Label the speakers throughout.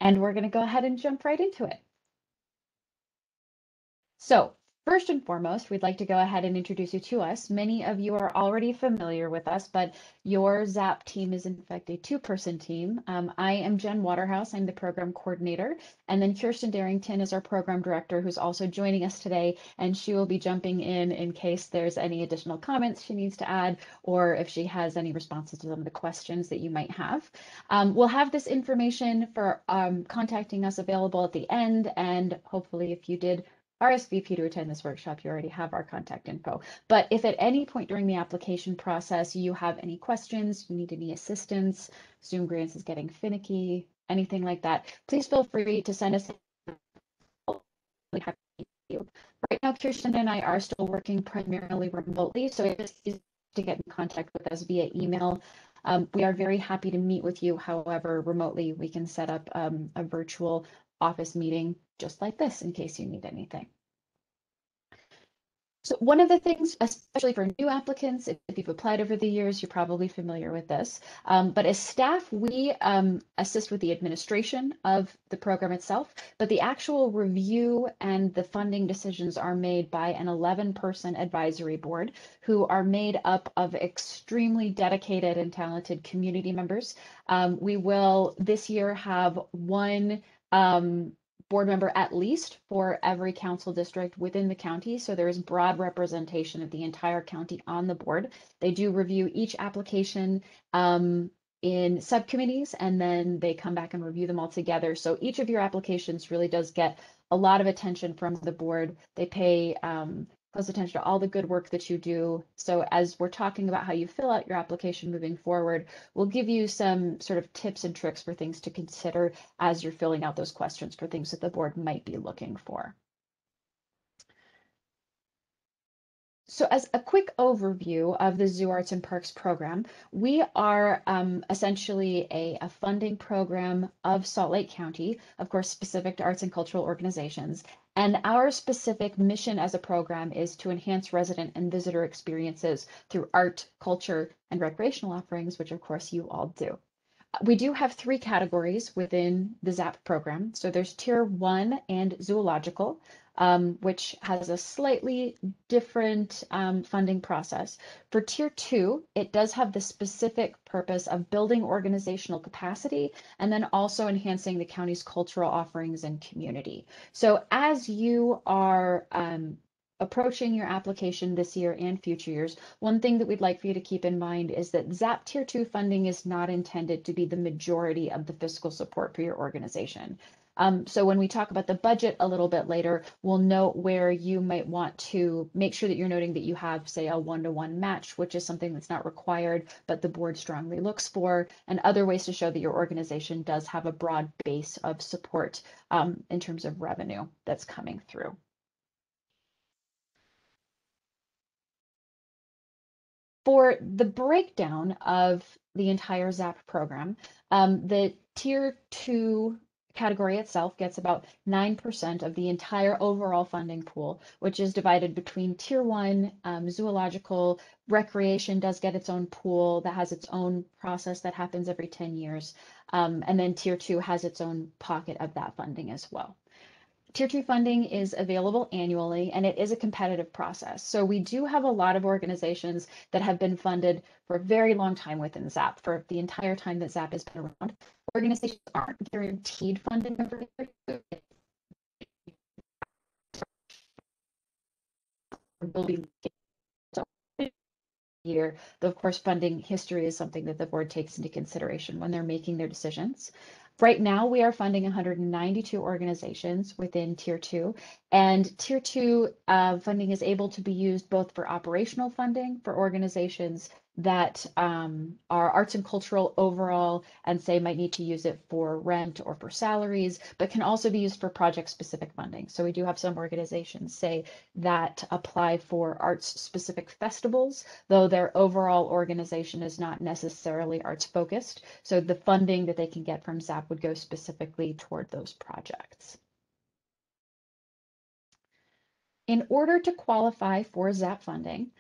Speaker 1: And we're going to go ahead and jump right into it. So first and foremost, we'd like to go ahead and introduce you to us. Many of you are already familiar with us, but your Zap team is in fact a two-person team. I am Jen Waterhouse, I'm the program coordinator, and then Kirsten Darrington is our program director who's also joining us today, and she will be jumping in case there's any additional comments she needs to add, or if she has any responses to some of the questions that you might have. We'll have this information for contacting us available at the end, and hopefully if you did RSVP to attend this workshop, you already have our contact info. But if at any point during the application process you have any questions, you need any assistance, Zoom Grants is getting finicky, anything like that, please feel free to send us. Right now, Kirsten and I are still working primarily remotely, so it's easy to get in contact with us via email. We are very happy to meet with you. However, remotely, we can set up a virtual office meeting just like this in case you need anything. So one of the things, especially for new applicants, if you've applied over the years, you're probably familiar with this. But as staff, we assist with the administration of the program itself, but the actual review and the funding decisions are made by an 11-person advisory board who are made up of extremely dedicated and talented community members. We will this year have one board member at least for every council district within the county. So there is broad representation of the entire county on the board. They do review each application in subcommittees, and then they come back and review them all together. So each of your applications really does get a lot of attention from the board. They pay close attention to all the good work that you do. So as we're talking about how you fill out your application moving forward, we'll give you some sort of tips and tricks for things to consider as you're filling out those questions for things that the board might be looking for. So as a quick overview of the Zoo Arts and Parks program, we are essentially a funding program of Salt Lake County, of course, specific to arts and cultural organizations. And our specific mission as a program is to enhance resident and visitor experiences through art, culture, and recreational offerings, which of course you all do. We do have three categories within the ZAP program. So there's Tier 1 and Zoological, which has a slightly different funding process. For Tier 2, it does have the specific purpose of building organizational capacity and then also enhancing the county's cultural offerings and community. So as you are approaching your application this year and future years, one thing that we'd like for you to keep in mind is that ZAP Tier 2 funding is not intended to be the majority of the fiscal support for your organization. So when we talk about the budget a little bit later, we'll note where you might want to make sure that you're noting that you have, say, a 1-to-1 match, which is something that's not required, but the board strongly looks for, and other ways to show that your organization does have a broad base of support in terms of revenue that's coming through. For the breakdown of the entire ZAP program, the Tier 2 category itself gets about 9% of the entire overall funding pool, which is divided between Tier 1, zoological, recreation does get its own pool that has its own process that happens every 10 years. And then Tier 2 has its own pocket of that funding as well. Tier 2 funding is available annually, and it is a competitive process. So we do have a lot of organizations that have been funded for a very long time within ZAP, for the entire time that ZAP has been around. Organizations aren't guaranteed funding every year. Though, of course, funding history is something that the board takes into consideration when they're making their decisions. Right now, we are funding 192 organizations within Tier 2, and Tier 2 funding is able to be used both for operational funding for organizations that are arts and cultural overall and say might need to use it for rent or for salaries, but can also be used for project-specific funding. So we do have some organizations, say, that apply for arts-specific festivals, though their overall organization is not necessarily arts-focused. So the funding that they can get from ZAP would go specifically toward those projects. In order to qualify for ZAP funding,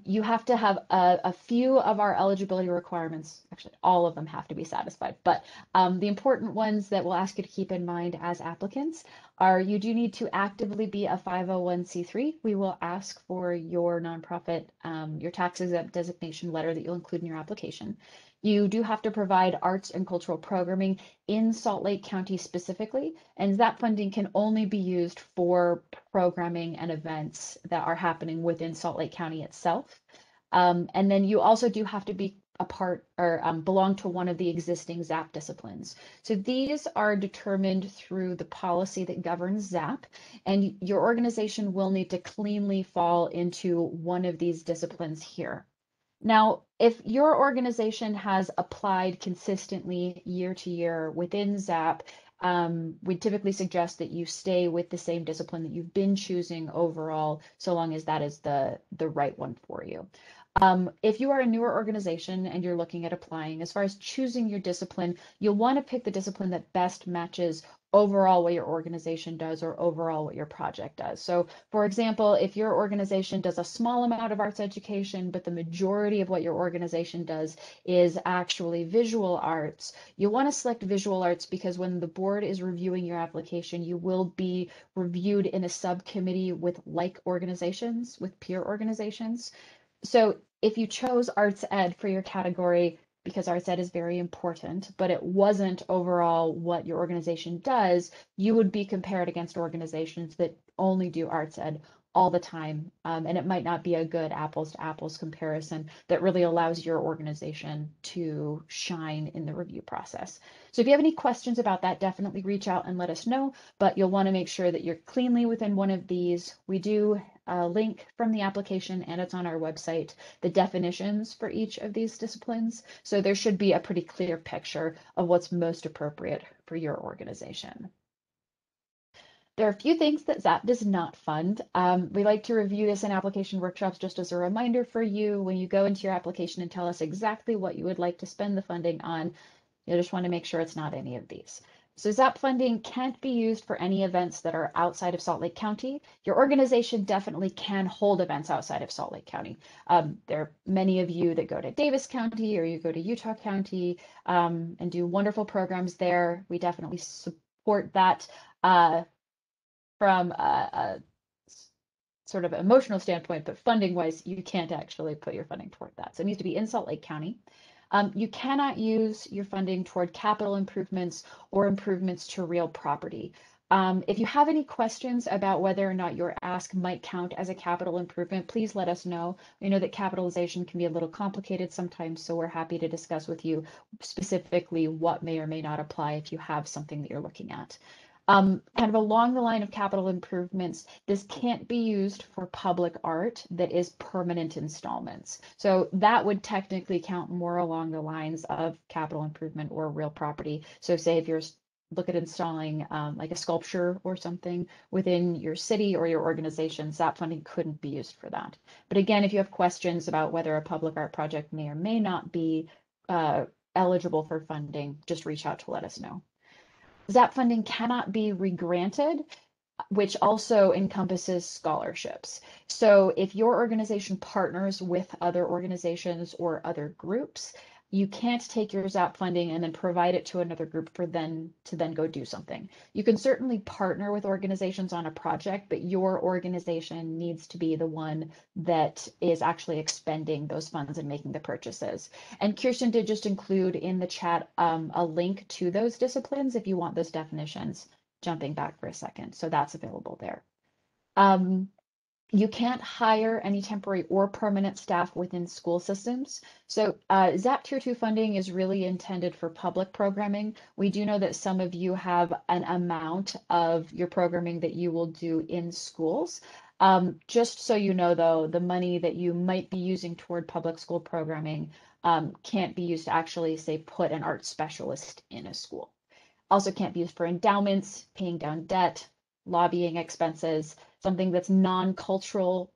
Speaker 1: You have to have a few of our eligibility requirements, actually all of them have to be satisfied, but the important ones that we'll ask you to keep in mind as applicants are you do need to actively be a 501c3. We will ask for your nonprofit, your tax exempt designation letter that you'll include in your application. You do have to provide arts and cultural programming in Salt Lake County specifically, and Zap funding can only be used for programming and events that are happening within Salt Lake County itself. And then you also do have to be a part or belong to one of the existing Zap disciplines. So these are determined through the policy that governs Zap, and your organization will need to cleanly fall into one of these disciplines here. Now, if your organization has applied consistently year to year within Zap, we typically suggest that you stay with the same discipline that you've been choosing overall, so long as that is the right one for you. If you are a newer organization and you're looking at applying, as far as choosing your discipline, you'll want to pick the discipline that best matches overall what your organization does or overall what your project does. So for example, if your organization does a small amount of arts education, but the majority of what your organization does is actually visual arts, you want to select visual arts because when the board is reviewing your application, you will be reviewed in a subcommittee with like organizations, with peer organizations. So if you chose arts ed for your category, because arts ed is very important, but it wasn't overall what your organization does, you would be compared against organizations that only do arts ed all the time. And it might not be a good apples to apples comparison that really allows your organization to shine in the review process. So if you have any questions about that, definitely reach out and let us know, but you'll want to make sure that you're cleanly within one of these. We do link from the application and it's on our website, the definitions for each of these disciplines. So there should be a pretty clear picture of what's most appropriate for your organization. There are a few things that Zap does not fund. We like to review this in application workshops just as a reminder for you when you go into your application and tell us exactly what you would like to spend the funding on. You just want to make sure it's not any of these. So Zap funding can't be used for any events that are outside of Salt Lake County. Your organization definitely can hold events outside of Salt Lake County. There are many of you that go to Davis County or you go to Utah County and do wonderful programs there. We definitely support that from a sort of emotional standpoint, but funding wise, you can't actually put your funding toward that. So it needs to be in Salt Lake County. You cannot use your funding toward capital improvements or improvements to real property. If you have any questions about whether or not your ask might count as a capital improvement, please let us know. We know that capitalization can be a little complicated sometimes, so we're happy to discuss with you specifically what may or may not apply if you have something that you're looking at. Kind of along the line of capital improvements, this can't be used for public art that is permanent installments. So that would technically count more along the lines of capital improvement or real property. So say if you're look at installing like a sculpture or something within your city or your organization, Zap funding couldn't be used for that. But again, if you have questions about whether a public art project may or may not be eligible for funding, just reach out to let us know. Zap funding cannot be regranted, which also encompasses scholarships. So if your organization partners with other organizations or other groups, you can't take your Zap funding and then provide it to another group for them to then go do something. You can certainly partner with organizations on a project, but your organization needs to be the one that is actually expending those funds and making the purchases. And Kirsten did just include in the chat a link to those disciplines if you want those definitions. Jumping back for a second. So that's available there. You can't hire any temporary or permanent staff within school systems. So ZAP Tier 2 funding is really intended for public programming. We do know that some of you have an amount of your programming that you will do in schools. Just so you know, though, the money that you might be using toward public school programming can't be used to actually, say, put an art specialist in a school. Also can't be used for endowments, paying down debt, lobbying expenses, something that's non-cultural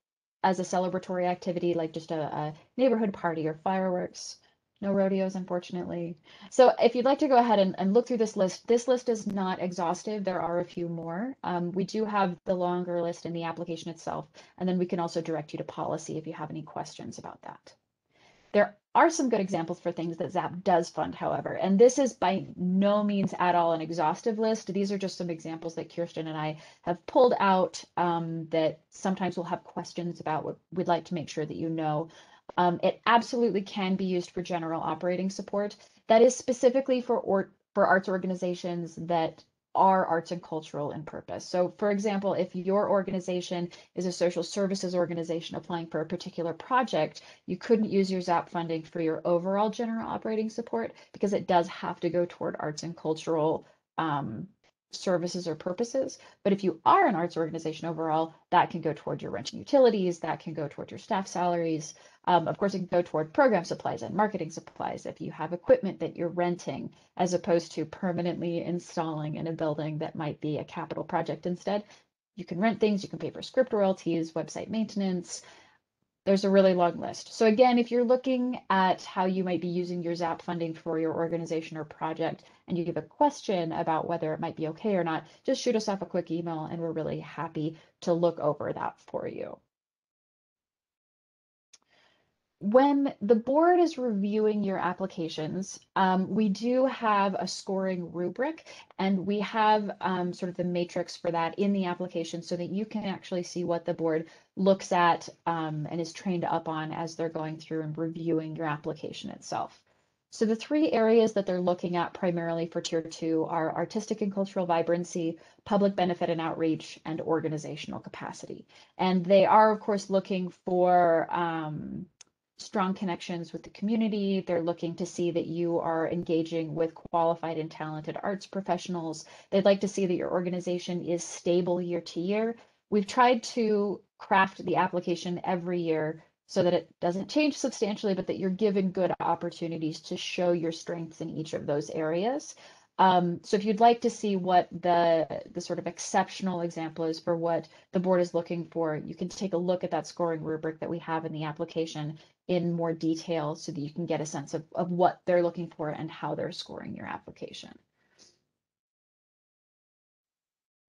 Speaker 1: as a celebratory activity, like just a neighborhood party or fireworks, No rodeos, unfortunately. So if you'd like to go ahead and look through this list is not exhaustive. There are a few more. We do have the longer list in the application itself, and then we can also direct you to policy if you have any questions about that. There are some good examples for things that Zap does fund, however, and this is by no means at all an exhaustive list. These are just some examples that Kirsten and I have pulled out that sometimes we'll have questions about what we'd like to make sure that you know. It absolutely can be used for general operating support. That is specifically for arts organizations that are arts and cultural in purpose. So for example, if your organization is a social services organization applying for a particular project, you couldn't use your Zap funding for your overall general operating support because it does have to go toward arts and cultural services or purposes. But if you are an arts organization overall, that can go toward your rent and utilities, that can go toward your staff salaries. Of course, it can go toward program supplies and marketing supplies if you have equipment that you're renting, as opposed to permanently installing in a building that might be a capital project instead. You can rent things, you can pay for script royalties, website maintenance. There's a really long list. So again, if you're looking at how you might be using your Zap funding for your organization or project, and you have a question about whether it might be okay or not, just shoot us off a quick email and we're really happy to look over that for you. When the board is reviewing your applications, we do have a scoring rubric, and we have sort of the matrix for that in the application so that you can actually see what the board looks at and is trained up on as they're going through and reviewing your application itself. So the three areas that they're looking at primarily for Tier 2 are artistic and cultural vibrancy, public benefit and outreach, and organizational capacity. And they are, of course, looking for strong connections with the community. They're looking to see that you are engaging with qualified and talented arts professionals. They'd like to see that your organization is stable year to year. We've tried to craft the application every year so that it doesn't change substantially, but that you're given good opportunities to show your strengths in each of those areas. So if you'd like to see what the sort of exceptional example is for what the board is looking for, you can take a look at that scoring rubric that we have in the application in more detail so that you can get a sense of what they're looking for and how they're scoring your application.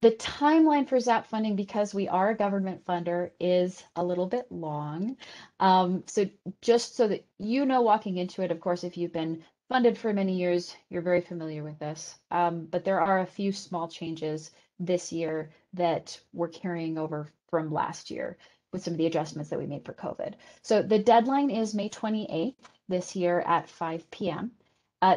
Speaker 1: The timeline for Zap funding, because we are a government funder, is a little bit long. So just so that you know walking into it, of course, if you've been funded for many years, you're very familiar with this. But there are a few small changes this year that we're carrying over from last year with some of the adjustments that we made for COVID. So the deadline is May 28th this year at 5 p.m.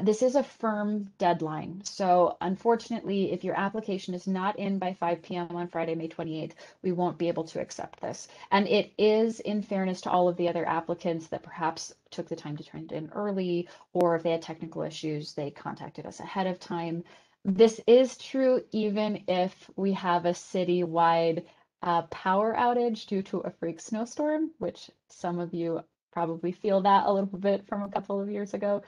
Speaker 1: This is a firm deadline. So unfortunately, if your application is not in by 5 p.m. on Friday, May 28th, we won't be able to accept this. And it is in fairness to all of the other applicants that perhaps took the time to turn it in early, or if they had technical issues, they contacted us ahead of time. This is true even if we have a citywide power outage due to a freak snowstorm, which some of you probably feel that a little bit from a couple of years ago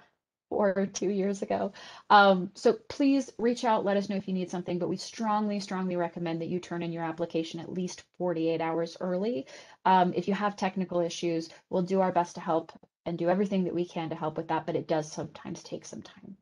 Speaker 1: or 2 years ago. So please reach out, let us know if you need something, but we strongly, strongly recommend that you turn in your application at least 48 hours early. If you have technical issues, we'll do our best to help and do everything that we can to help with that, but it does sometimes take some time.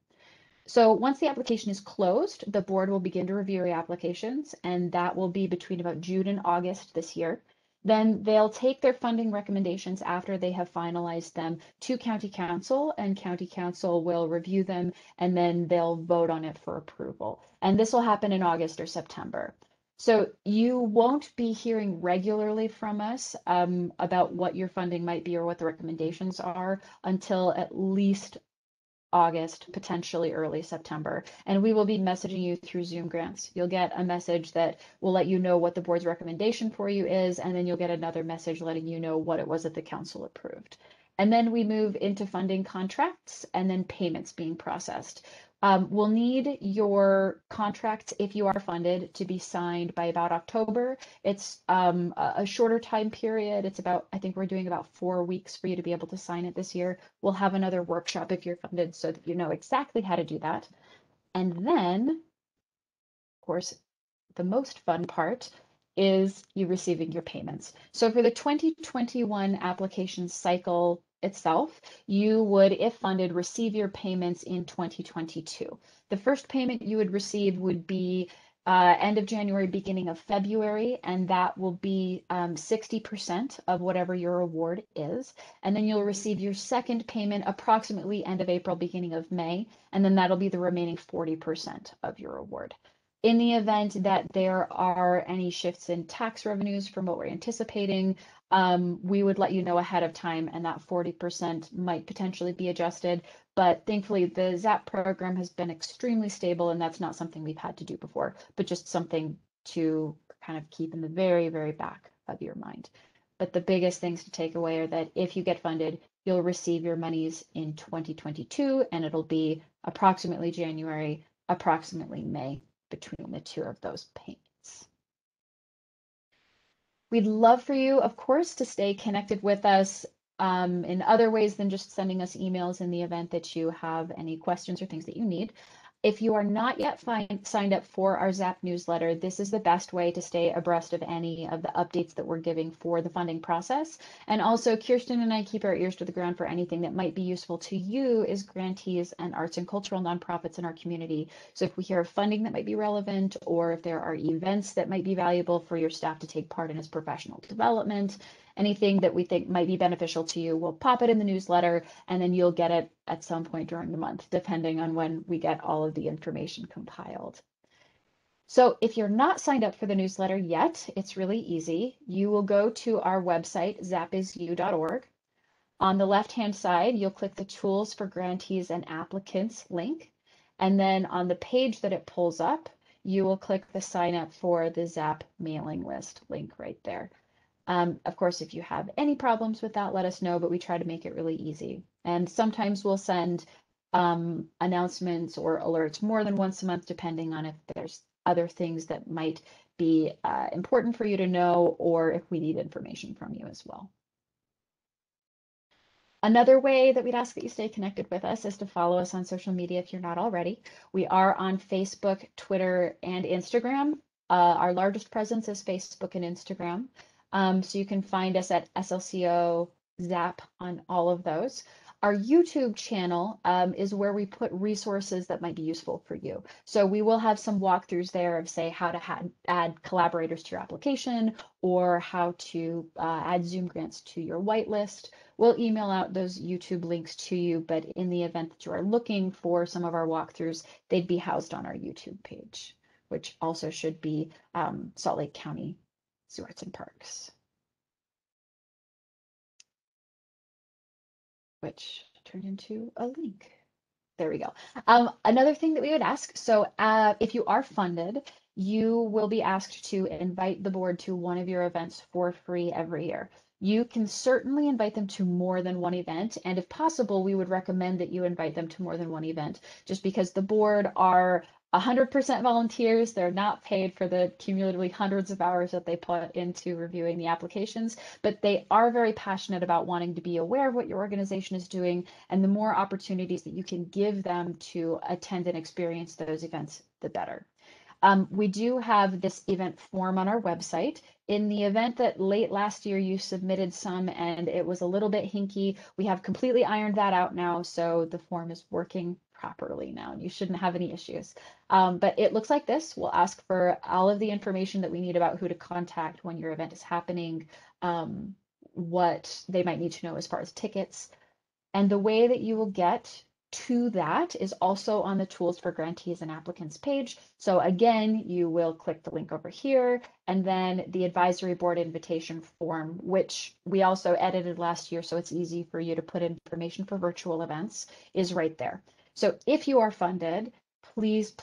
Speaker 1: So once the application is closed, the board will begin to review your applications, and that will be between about June and August this year. Then they'll take their funding recommendations after they have finalized them to County Council, and County Council will review them, and then they'll vote on it for approval. And this will happen in August or September. So you won't be hearing regularly from us about what your funding might be or what the recommendations are until at least August, potentially early September. And we will be messaging you through Zoom grants. You'll get a message that will let you know what the board's recommendation for you is, and then you'll get another message letting you know what it was that the council approved. And then we move into funding contracts and then payments being processed. We'll need your contracts, if you are funded, to be signed by about October. It's a shorter time period. It's about, I think we're doing about 4 weeks for you to be able to sign it this year. We'll have another workshop if you're funded so that you know exactly how to do that. And then, of course, the most fun part is you receiving your payments. So for the 2021 application cycle itself, you would, if funded, receive your payments in 2022. The first payment you would receive would be end of January, beginning of February, and that will be 60% of whatever your award is. And then you'll receive your second payment approximately end of April, beginning of May, and then that'll be the remaining 40% of your award. In the event that there are any shifts in tax revenues from what we're anticipating, we would let you know ahead of time, and that 40% might potentially be adjusted. But thankfully, the Zap program has been extremely stable, and that's not something we've had to do before, but just something to kind of keep in the very, very back of your mind. But the biggest things to take away are that if you get funded, you'll receive your monies in 2022, and it'll be approximately January, approximately May between the two of those payments. We'd love for you, of course, to stay connected with us in other ways than just sending us emails in the event that you have any questions or things that you need. If you are not yet signed up for our Zap newsletter, this is the best way to stay abreast of any of the updates that we're giving for the funding process. And also, Kirsten and I keep our ears to the ground for anything that might be useful to you as grantees and arts and cultural nonprofits in our community. So if we hear of funding that might be relevant, or if there are events that might be valuable for your staff to take part in as professional development, anything that we think might be beneficial to you, we'll pop it in the newsletter, and then you'll get it at some point during the month, depending on when we get all of the information compiled. So if you're not signed up for the newsletter yet, it's really easy. You will go to our website, zapisu.org. On the left-hand side, you'll click the Tools for Grantees and Applicants link. And then on the page that it pulls up, you will click the Sign Up for the Zap mailing list link right there. Of course, if you have any problems with that, let us know, but we try to make it really easy. And sometimes we'll send announcements or alerts more than once a month, depending on if there's other things that might be important for you to know, or if we need information from you as well. Another way that we'd ask that you stay connected with us is to follow us on social media if you're not already. We are on Facebook, Twitter, and Instagram. Our largest presence is Facebook and Instagram. So you can find us at SLCO Zap on all of those. Our YouTube channel is where we put resources that might be useful for you. So we will have some walkthroughs there of, say, how to add collaborators to your application, or how to add Zoom grants to your whitelist. We'll email out those YouTube links to you, but in the event that you are looking for some of our walkthroughs, they'd be housed on our YouTube page, which also should be Salt Lake County Zoo Arts and Parks, which turned into a link. There we go. Another thing that we would ask, so if you are funded, you will be asked to invite the board to one of your events for free every year. You can certainly invite them to more than one event, and if possible, we would recommend that you invite them to more than one event, just because the board are 100% volunteers. They're not paid for the cumulatively hundreds of hours that they put into reviewing the applications, but they are very passionate about wanting to be aware of what your organization is doing, and the more opportunities that you can give them to attend and experience those events, the better. We do have this event form on our website. In the event that late last year you submitted some and it was a little bit hinky, we have completely ironed that out now, so the form is working properly now, and you shouldn't have any issues. But it looks like this. We'll ask for all of the information that we need about who to contact when your event is happening, what they might need to know as far as tickets. And the way that you will get to that is also on the Tools for Grantees and Applicants page. So again, you will click the link over here, and then the advisory board invitation form, which we also edited last year, so it's easy for you to put information for virtual events, is right there. So if you are funded, please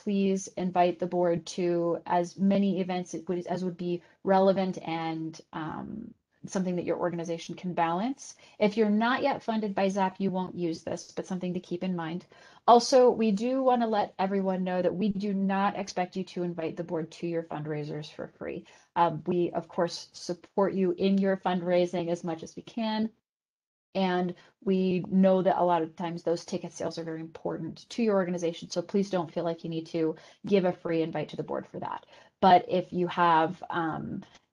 Speaker 1: invite the board to as many events as would be relevant and something that your organization can balance. If you're not yet funded by Zap, you won't use this, but something to keep in mind. Also, we do want to let everyone know that we do not expect you to invite the board to your fundraisers for free. We, of course, support you in your fundraising as much as we can. And we know that a lot of times those ticket sales are very important to your organization. So please don't feel like you need to give a free invite to the board for that. But if you have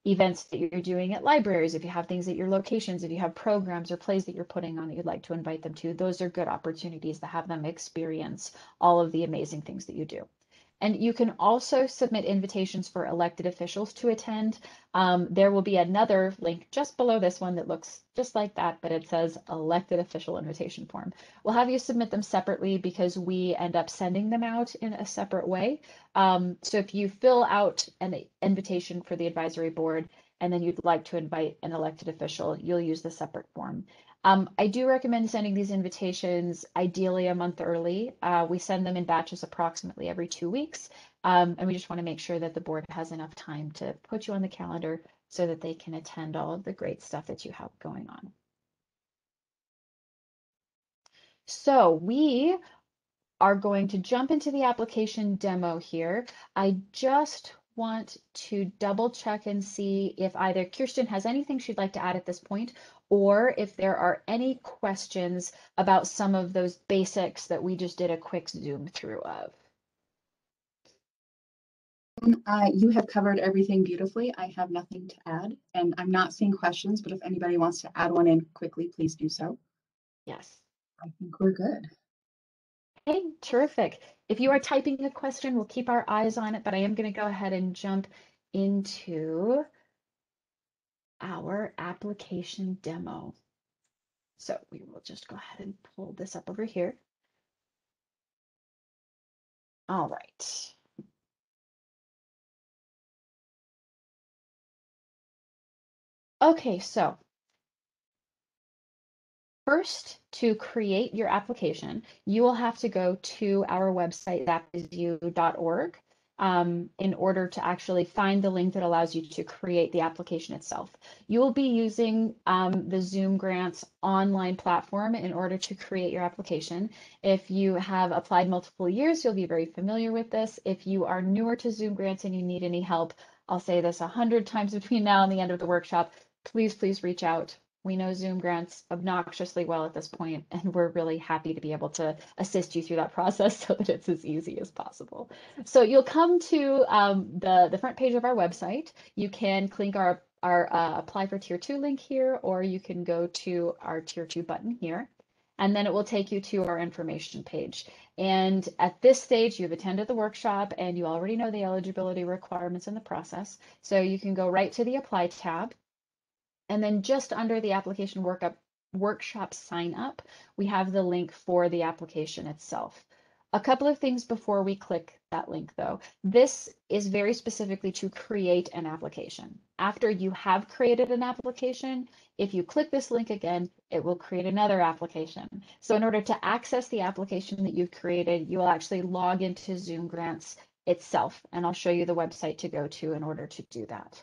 Speaker 1: events that you're doing at libraries, if you have things at your locations, if you have programs or plays that you're putting on that you'd like to invite them to, those are good opportunities to have them experience all of the amazing things that you do. And you can also submit invitations for elected officials to attend. There will be another link just below this one that looks just like that, but it says elected official invitation form. We'll have you submit them separately because we end up sending them out in a separate way. So if you fill out an invitation for the advisory board and then you'd like to invite an elected official, you'll use the separate form. I do recommend sending these invitations ideally a month early. We send them in batches approximately every 2 weeks. And we just want to make sure that the board has enough time to put you on the calendar so that they can attend all of the great stuff that you have going on. So we are going to jump into the application demo here. I just want to double check and see if either Kirsten has anything she'd like to add at this point, or if there are any questions about some of those basics that we just did a quick zoom through of.
Speaker 2: You have covered everything beautifully. I have nothing to add, and I'm not seeing questions, but if anybody wants to add one in quickly, please do so.
Speaker 1: Yes.
Speaker 2: I think we're good.
Speaker 1: Hey, terrific. If you are typing a question, we'll keep our eyes on it, but I am going to go ahead and jump into our application demo. So we will just go ahead and pull this up over here. All right. Okay, so first, to create your application, you will have to go to our website, zapisu.org, in order to actually find the link that allows you to create the application itself. You will be using the Zoom Grants online platform in order to create your application. If you have applied multiple years, you'll be very familiar with this. If you are newer to Zoom Grants and you need any help, I'll say this 100 times between now and the end of the workshop, please reach out. We know Zoom Grants obnoxiously well at this point, and we're really happy to be able to assist you through that process so that it's as easy as possible. So you'll come to the front page of our website. You can click our apply for tier 2 link here, or you can go to our tier 2 button here, and then it will take you to our information page. And at this stage, you've attended the workshop and you already know the eligibility requirements in the process. So you can go right to the apply tab. And then just under the application workshop sign up, we have the link for the application itself. A couple of things before we click that link though. This is very specifically to create an application. After you have created an application, if you click this link again, it will create another application. So in order to access the application that you've created, you will actually log into Zoom Grants itself. And I'll show you the website to go to in order to do that.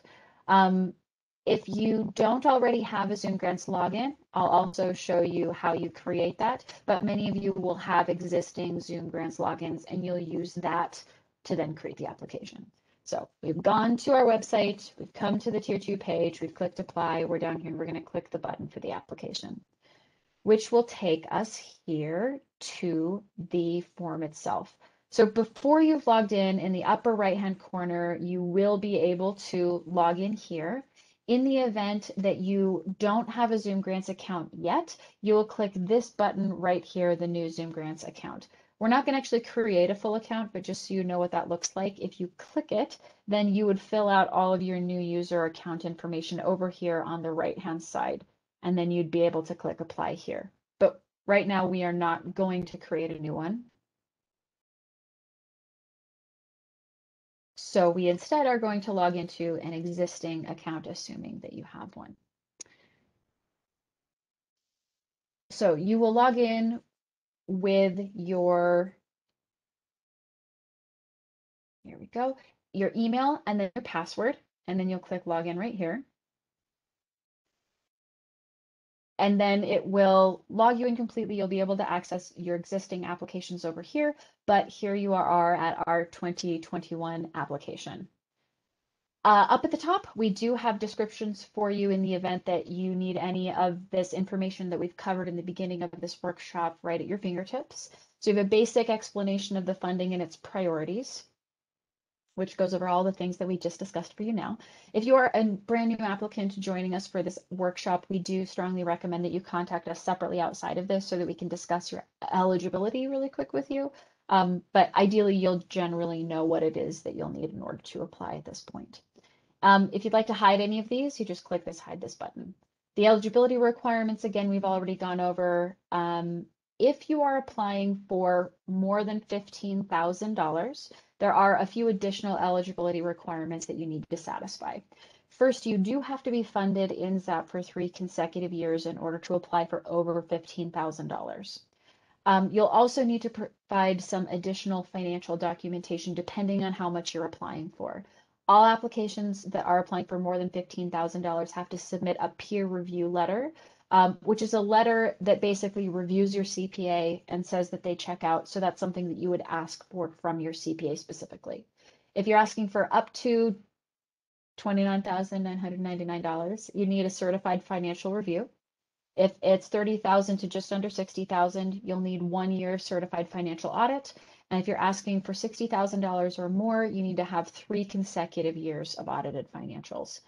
Speaker 1: If you don't already have a Zoom Grants login, I'll also show you how you create that, but many of you will have existing Zoom Grants logins and you'll use that to then create the application. So we've gone to our website, we've come to the tier 2 page, we've clicked apply, we're down here and we're going to click the button for the application, which will take us here to the form itself. So before you've logged in the upper right-hand corner, you will be able to log in here. In the event that you don't have a Zoom Grants account yet, you will click this button right here, the new Zoom Grants account. We're not going to actually create a full account, but just so you know what that looks like, if you click it, then you would fill out all of your new user account information over here on the right-hand side, and then you'd be able to click apply here. But right now we are not going to create a new one. So we instead are going to log into an existing account, assuming that you have one. So you will log in with your, here we go, your email and then your password, and then you'll click login right here. And then it will log you in completely. You'll be able to access your existing applications over here, but here you are at our 2021 application. Up at the top, we do have descriptions for you in the event that you need any of this information that we've covered in the beginning of this workshop right at your fingertips. So you have a basic explanation of the funding and its priorities. which goes over all the things that we just discussed for you now. If you are a brand new applicant joining us for this workshop, we do strongly recommend that you contact us separately outside of this so that we can discuss your eligibility really quick with you. But ideally, you'll generally know what it is that you'll need in order to apply at this point. If you'd like to hide any of these, you just click this hide this button. The eligibility requirements, again, we've already gone over. If you are applying for more than $15,000, there are a few additional eligibility requirements that you need to satisfy. First, you do have to be funded in Zap for 3 consecutive years in order to apply for over $15,000. You'll also need to provide some additional financial documentation depending on how much you're applying for. All applications that are applying for more than $15,000 have to submit a peer review letter, which is a letter that basically reviews your CPA and says that they check out. So that's something that you would ask for from your CPA specifically. If you're asking for up to $29,999, you need a certified financial review. If it's $30,000 to just under $60,000, you'll need 1 year certified financial audit. And if you're asking for $60,000 or more, you need to have 3 consecutive years of audited financials.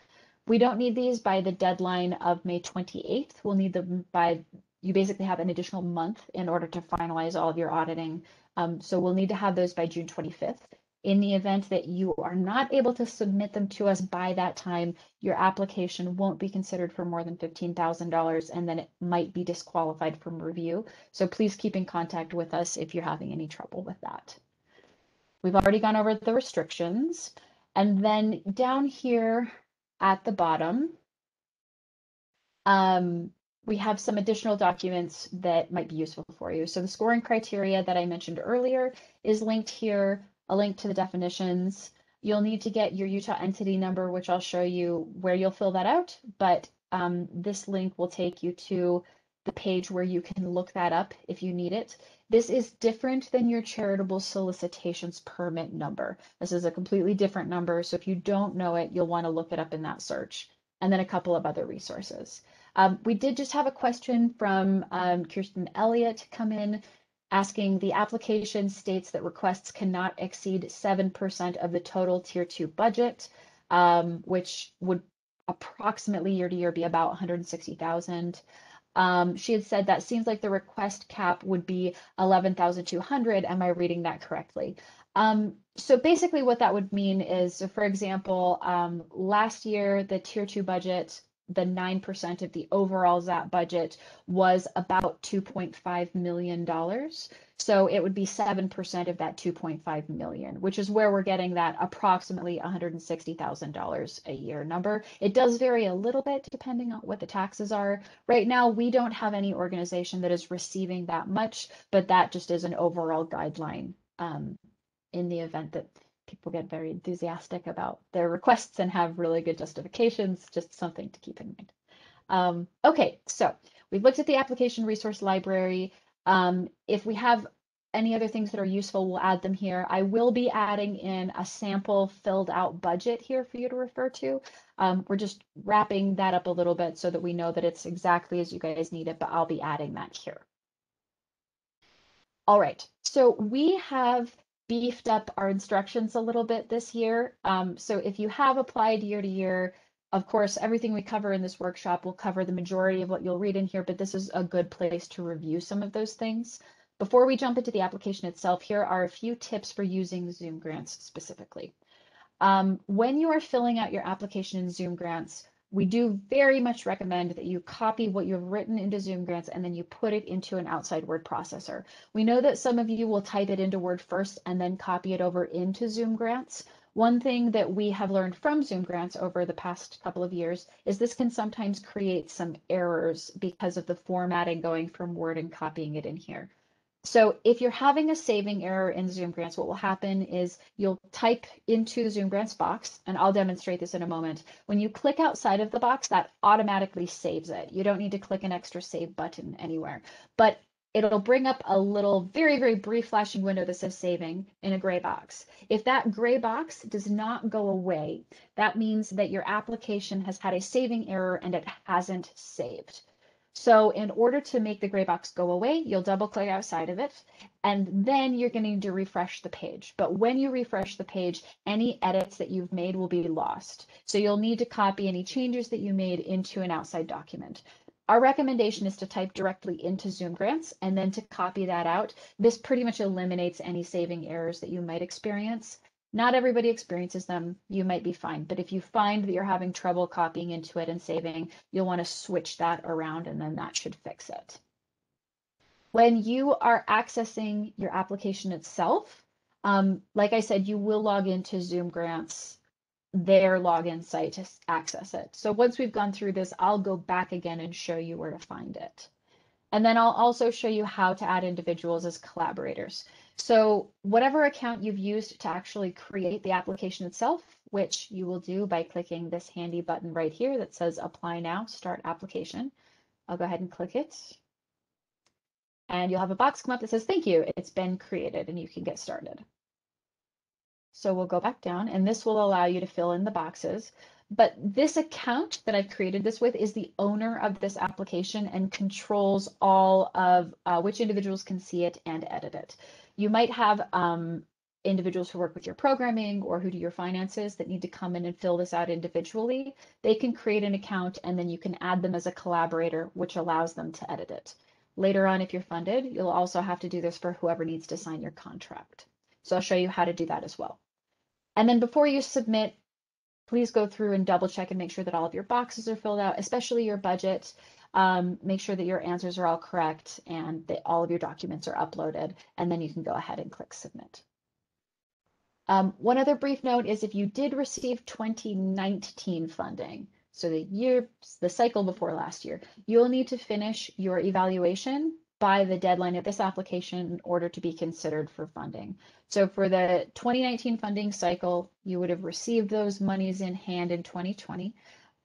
Speaker 1: We don't need these by the deadline of May 28th. We'll need them by, you basically have an additional month in order to finalize all of your auditing. So we'll need to have those by June 25th. In the event that you are not able to submit them to us by that time, your application won't be considered for more than $15,000, and then it might be disqualified from review. So please keep in contact with us if you're having any trouble with that. We've already gone over the restrictions. And then down here at the bottom, we have some additional documents that might be useful for you. So the scoring criteria that I mentioned earlier is linked here, a link to the definitions. You'll need to get your Utah entity number, which I'll show you where you'll fill that out. But this link will take you to the page where you can look that up if you need it. This is different than your charitable solicitations permit number. This is a completely different number. So if you don't know it, you'll want to look it up in that search. And then a couple of other resources. We did just have a question from Kirsten Elliott come in asking, the application states that requests cannot exceed 7% of the total tier 2 budget, which would approximately year to year be about 160,000. She had said that seems like the request cap would be 11,200. Am I reading that correctly? So basically what that would mean is, so for example, last year, the tier 2 budget, the 9% of the overall Zap budget was about $2.5 million. So it would be 7% of that 2.5 million, which is where we're getting that approximately $160,000 a year number. It does vary a little bit depending on what the taxes are. Right now, we don't have any organization that is receiving that much, but that just is an overall guideline in the event that people get very enthusiastic about their requests and have really good justifications, just something to keep in mind. Okay, so we've looked at the application resource library. If we have any other things that are useful, we'll add them here. I will be adding in a sample filled out budget here for you to refer to. We're just wrapping that up a little bit so that we know that it's exactly as you guys need it, but I'll be adding that here. All right, so we have beefed up our instructions a little bit this year. So if you have applied year to year, of course, everything we cover in this workshop will cover the majority of what you'll read in here, but this is a good place to review some of those things. Before we jump into the application itself, here are a few tips for using Zoom Grants specifically. When you are filling out your application in Zoom Grants, we do very much recommend that you copy what you've written into Zoom Grants and then you put it into an outside word processor. We know that some of you will type it into Word first and then copy it over into Zoom Grants. One thing that we have learned from Zoom Grants over the past couple of years is this can sometimes create some errors because of the formatting going from Word and copying it in here. So if you're having a saving error in Zoom Grants, what will happen is you'll type into the Zoom Grants box, and I'll demonstrate this in a moment. When you click outside of the box, that automatically saves it. You don't need to click an extra save button anywhere, but it'll bring up a little very, very brief flashing window that says saving in a gray box. If that gray box does not go away, that means that your application has had a saving error and it hasn't saved. So in order to make the gray box go away, you'll double click outside of it, and then you're going to need to refresh the page. But when you refresh the page, any edits that you've made will be lost. So you'll need to copy any changes that you made into an outside document. Our recommendation is to type directly into Zoom Grants and then to copy that out. This pretty much eliminates any saving errors that you might experience. Not everybody experiences them. You might be fine. But if you find that you're having trouble copying into it and saving, you'll want to switch that around and then that should fix it. When you are accessing your application itself, like I said, you will log into Zoom Grants, their login site to access it. So once we've gone through this, I'll go back again and show you where to find it. And then I'll also show you how to add individuals as collaborators. So whatever account you've used to actually create the application itself, which you will do by clicking this handy button right here that says Apply Now, Start Application. I'll go ahead and click it. And you'll have a box come up that says, thank you, it's been created, and you can get started. So we'll go back down, and this will allow you to fill in the boxes. But this account that I've created this with is the owner of this application and controls all of which individuals can see it and edit it. You might have individuals who work with your programming or who do your finances that need to come in and fill this out individually. They can create an account and then you can add them as a collaborator, which allows them to edit it. Later on, if you're funded, you'll also have to do this for whoever needs to sign your contract. So I'll show you how to do that as well. And then before you submit, please go through and double check and make sure that all of your boxes are filled out, especially your budget. Make sure that your answers are all correct and that all of your documents are uploaded, and then you can go ahead and click submit. One other brief note is if you did receive 2019 funding, so the cycle before last year, you'll need to finish your evaluation by the deadline of this application in order to be considered for funding. So for the 2019 funding cycle, you would have received those monies in hand in 2020,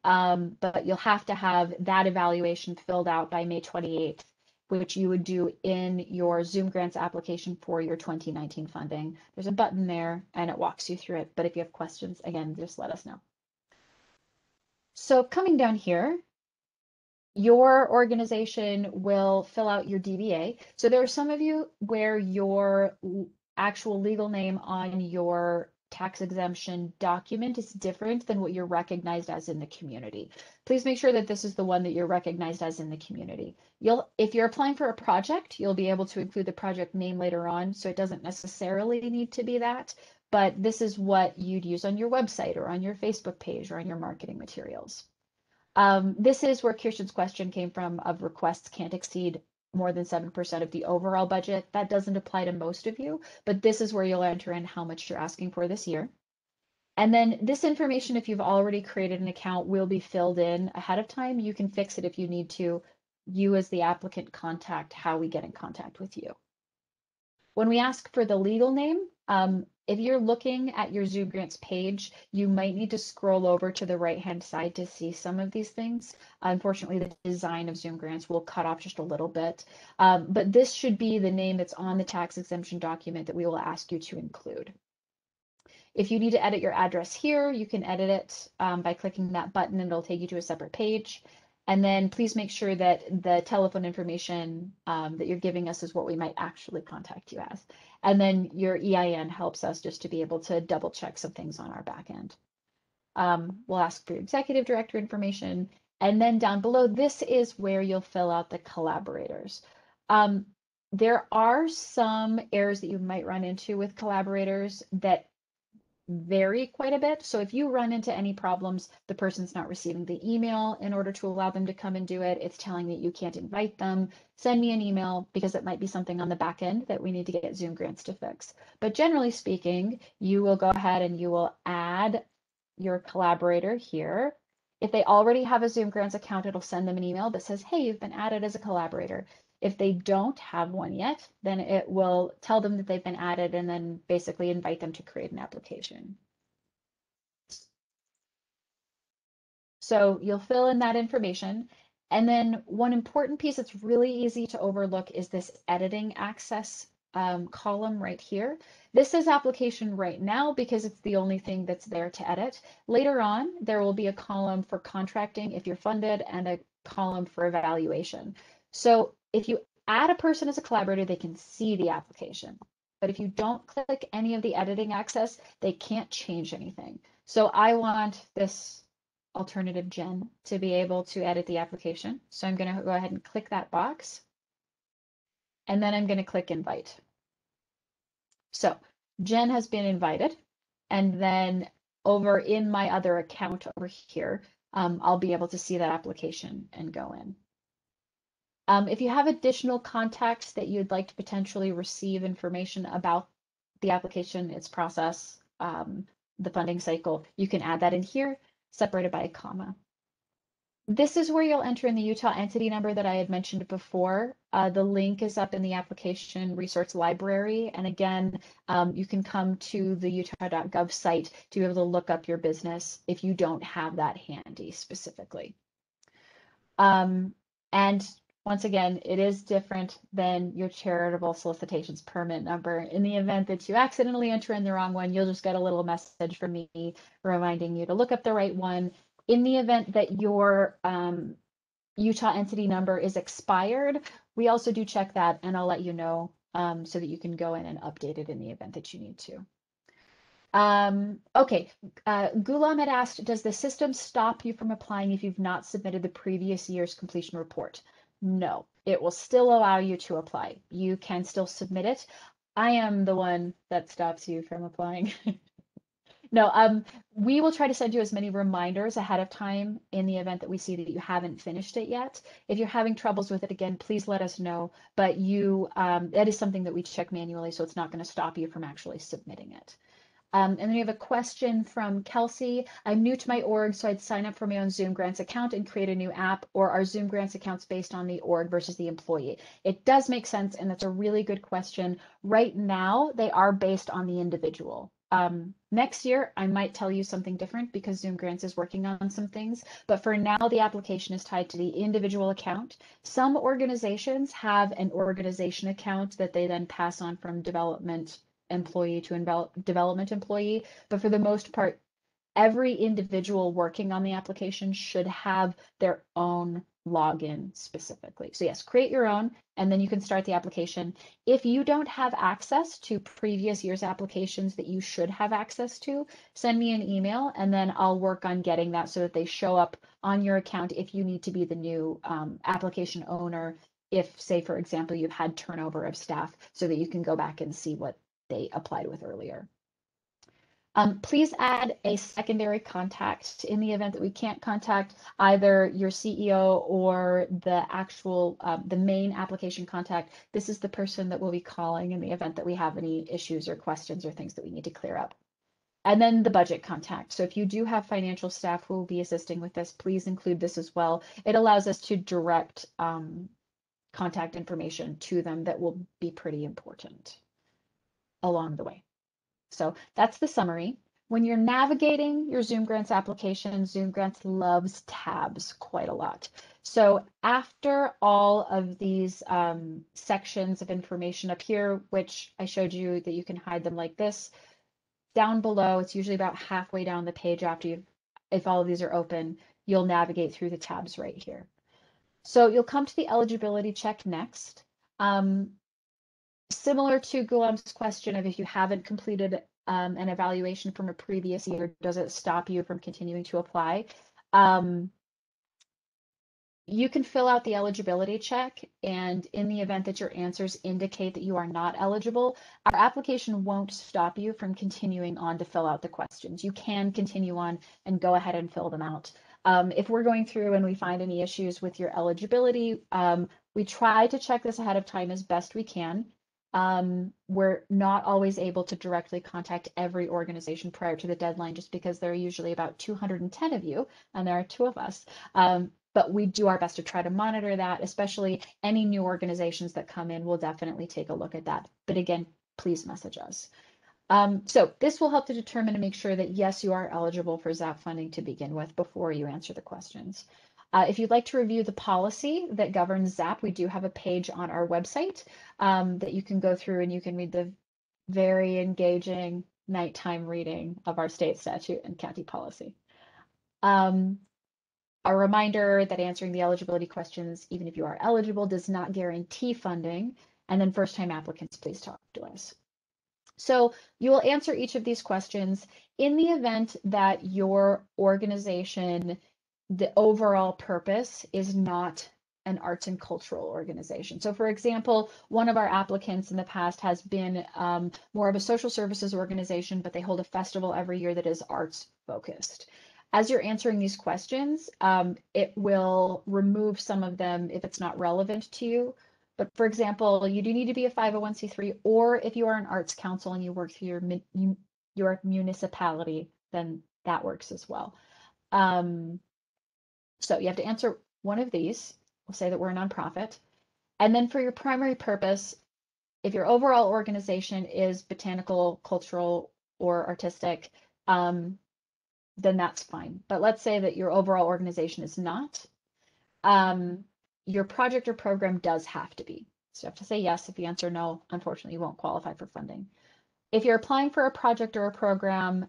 Speaker 1: but you'll have to have that evaluation filled out by May 28th, which you would do in your Zoom Grants application for your 2019 funding. There's a button there and it walks you through it, but if you have questions, again, just let us know. So coming down here, your organization will fill out your DBA. So there are some of you where your actual legal name on your tax exemption document is different than what you're recognized as in the community. Please make sure that this is the one that you're recognized as in the community. If you're applying for a project, you'll be able to include the project name later on, so it doesn't necessarily need to be that, but this is what you'd use on your website or on your Facebook page or on your marketing materials. This is where Kirsten's question came from of requests can't exceed more than 7% of the overall budget. That doesn't apply to most of you, but this is where you'll enter in how much you're asking for this year. And then this information, if you've already created an account, will be filled in ahead of time. You can fix it if you need to. You as the applicant contact how we get in contact with you. When we ask for the legal name, if you're looking at your Zoom Grants page, you might need to scroll over to the right-hand side to see some of these things. Unfortunately, the design of Zoom Grants will cut off just a little bit, but this should be the name that's on the tax exemption document that we will ask you to include. If you need to edit your address here, you can edit it by clicking that button and it'll take you to a separate page. And then please make sure that the telephone information that you're giving us is what we might actually contact you as. And then your EIN helps us just to be able to double check some things on our back end. We'll ask for your executive director information. And then down below, this is where you'll fill out the collaborators. There are some errors that you might run into with collaborators that vary quite a bit. So if you run into any problems, the person's not receiving the email in order to allow them to come and do it, it's telling that you can't invite them, send me an email because it might be something on the back end that we need to get Zoom Grants to fix. But generally speaking, you will go ahead and you will add your collaborator here. If they already have a Zoom Grants account, it'll send them an email that says, hey, you've been added as a collaborator. If they don't have one yet, then it will tell them that they've been added and then basically invite them to create an application. So you'll fill in that information. And then one important piece that's really easy to overlook is this editing access column right here. This is application right now because it's the only thing that's there to edit. Later on, there will be a column for contracting if you're funded and column for evaluation. So if you add a person as a collaborator, they can see the application. But if you don't click any of the editing access, they can't change anything. So I want this alternative Jen to be able to edit the application. So I'm going to go ahead and click that box. And then I'm going to click invite. So Jen has been invited. And then over in my other account over here, I'll be able to see that application and go in. If you have additional contacts that you'd like to potentially receive information about the application, its process, the funding cycle, you can add that in here, separated by a comma. This is where you'll enter in the Utah entity number that I had mentioned before. The link is up in the application resource library. And again, you can come to the utah.gov site to be able to look up your business if you don't have that handy specifically. And once again, it is different than your charitable solicitations permit number. In the event that you accidentally enter in the wrong one, you'll just get a little message from me reminding you to look up the right one. In the event that your Utah entity number is expired, we also do check that, and I'll let you know so that you can go in and update it in the event that you need to. Okay, Gulam had asked, does the system stop you from applying if you've not submitted the previous year's completion report? No, it will still allow you to apply. You can still submit it. I am the one that stops you from applying. No, we will try to send you as many reminders ahead of time in the event that we see that you haven't finished it yet. If you're having troubles with it again, please let us know. But that is something that we check manually, so it's not going to stop you from actually submitting it. And then we have a question from Kelsey. I'm new to my org, so I'd sign up for my own Zoom Grants account and create a new app, or are Zoom Grants accounts based on the org versus the employee? It does make sense, and that's a really good question. Right now, they are based on the individual. Next year, I might tell you something different because Zoom Grants is working on some things, but for now, the application is tied to the individual account. Some organizations have an organization account that they then pass on from development employee to development employee, but for the most part, every individual working on the application should have their own login specifically. So yes, create your own, and then you can start the application. If you don't have access to previous year's applications that you should have access to, send me an email, and then I'll work on getting that so that they show up on your account if you need to be the new application owner, if, say, for example, you've had turnover of staff, so that you can go back and see what they applied with earlier. Please add a secondary contact in the event that we can't contact either your CEO or the actual, the main application contact. This is the person that we'll be calling in the event that we have any issues or questions or things that we need to clear up. And then the budget contact. So if you do have financial staff who will be assisting with this, please include this as well. It allows us to direct contact information to them that will be pretty important along the way. So that's the summary. When you're navigating your Zoom Grants application, Zoom Grants loves tabs quite a lot. So after all of these sections of information up here, which I showed you that you can hide them like this, down below, it's usually about halfway down the page after if all of these are open, you'll navigate through the tabs right here. So you'll come to the eligibility check next. Similar to Gulam's question of if you haven't completed an evaluation from a previous year, does it stop you from continuing to apply? You can fill out the eligibility check, and in the event that your answers indicate that you are not eligible, our application won't stop you from continuing on to fill out the questions. You can continue on and go ahead and fill them out. If we're going through and we find any issues with your eligibility, we try to check this ahead of time as best we can. We're not always able to directly contact every organization prior to the deadline just because there are usually about 210 of you and there are 2 of us. But we do our best to try to monitor that, especially any new organizations that come in. We'll definitely take a look at that. But again, please message us. So this will help to determine and make sure that yes, you are eligible for Zap funding to begin with before you answer the questions. If you'd like to review the policy that governs Zap, we do have a page on our website that you can go through and you can read the very engaging nighttime reading of our state statute and county policy. A reminder that answering the eligibility questions, even if you are eligible, does not guarantee funding. And then first-time applicants, please talk to us. So you will answer each of these questions. In the event that your organization, the overall purpose is not an arts and cultural organization. So for example, one of our applicants in the past has been more of a social services organization, but they hold a festival every year that is arts focused. As you're answering these questions, it will remove some of them if it's not relevant to you. But for example, you do need to be a 501c3, or if you are an arts council and you work through your municipality, then that works as well. So you have to answer one of these. We'll say that we're a nonprofit. And then for your primary purpose, if your overall organization is botanical, cultural, or artistic, then that's fine. But let's say that your overall organization is not. Your project or program does have to be. So you have to say yes. If you answer no, unfortunately, you won't qualify for funding. If you're applying for a project or a program,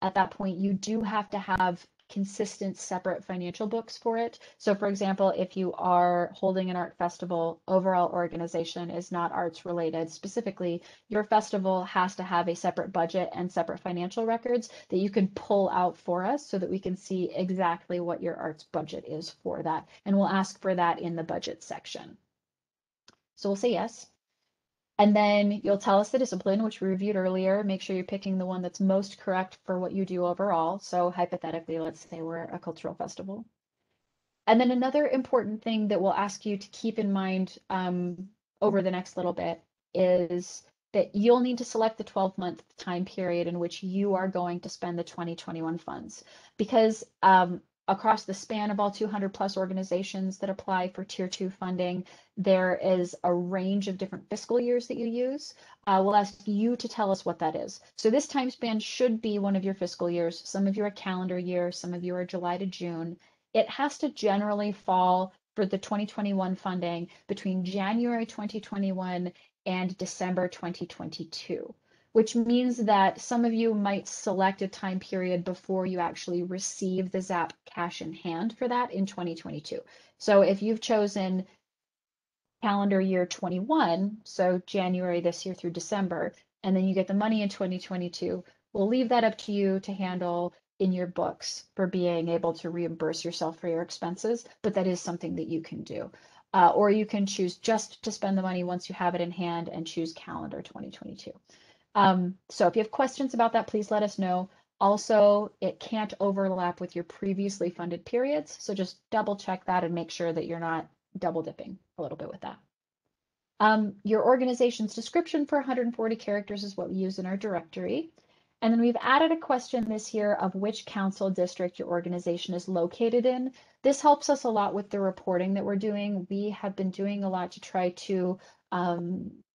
Speaker 1: at that point, you do have to have consistent separate financial books for it. So for example, if you are holding an art festival, overall organization is not arts related. Specifically, your festival has to have a separate budget and separate financial records that you can pull out for us so that we can see exactly what your arts budget is for that. And we'll ask for that in the budget section. So we'll say yes. And then you'll tell us the discipline, which we reviewed earlier. Make sure you're picking the one that's most correct for what you do overall. So hypothetically, let's say we're a cultural festival. And then another important thing that we'll ask you to keep in mind over the next little bit is that you'll need to select the 12-month time period in which you are going to spend the 2021 funds. Because across the span of all 200 plus organizations that apply for Tier 2 funding, there is a range of different fiscal years that you use. We'll ask you to tell us what that is. So this time span should be one of your fiscal years. Some of you are calendar year, some of you are July to June. It has to generally fall for the 2021 funding between January 2021 and December 2022. Which means that some of you might select a time period before you actually receive the Zap cash in hand for that in 2022. So if you've chosen calendar year 21, so January this year through December, and then you get the money in 2022, we'll leave that up to you to handle in your books for being able to reimburse yourself for your expenses, but that is something that you can do. Or you can choose just to spend the money once you have it in hand and choose calendar 2022. So if you have questions about that, please let us know. Also, it can't overlap with your previously funded periods. So just double check that and make sure that you're not double dipping a little bit with that. Your organization's description for 140 characters is what we use in our directory. And then we've added a question this year of which council district your organization is located in. This helps us a lot with the reporting that we're doing. We have been doing a lot to try to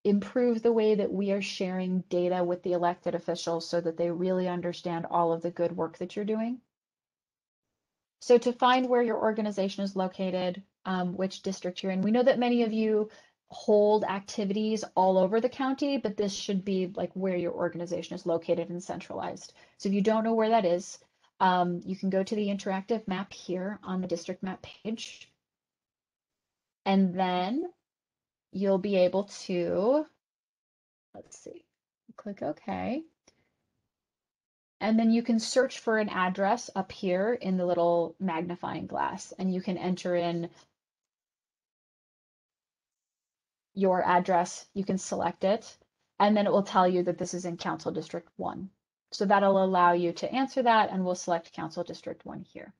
Speaker 1: improve the way that we are sharing data with the elected officials so that they really understand all of the good work that you're doing. So to find where your organization is located, which district you're in, we know that many of you hold activities all over the county, but this should be like where your organization is located and centralized. So if you don't know where that is, you can go to the interactive map here on the district map page. And then you'll be able to, let's see, click OK. And then you can search for an address up here in the little magnifying glass, and you can enter in your address, you can select it, and then it will tell you that this is in Council District 1. So that'll allow you to answer that, and we'll select Council District 1 here.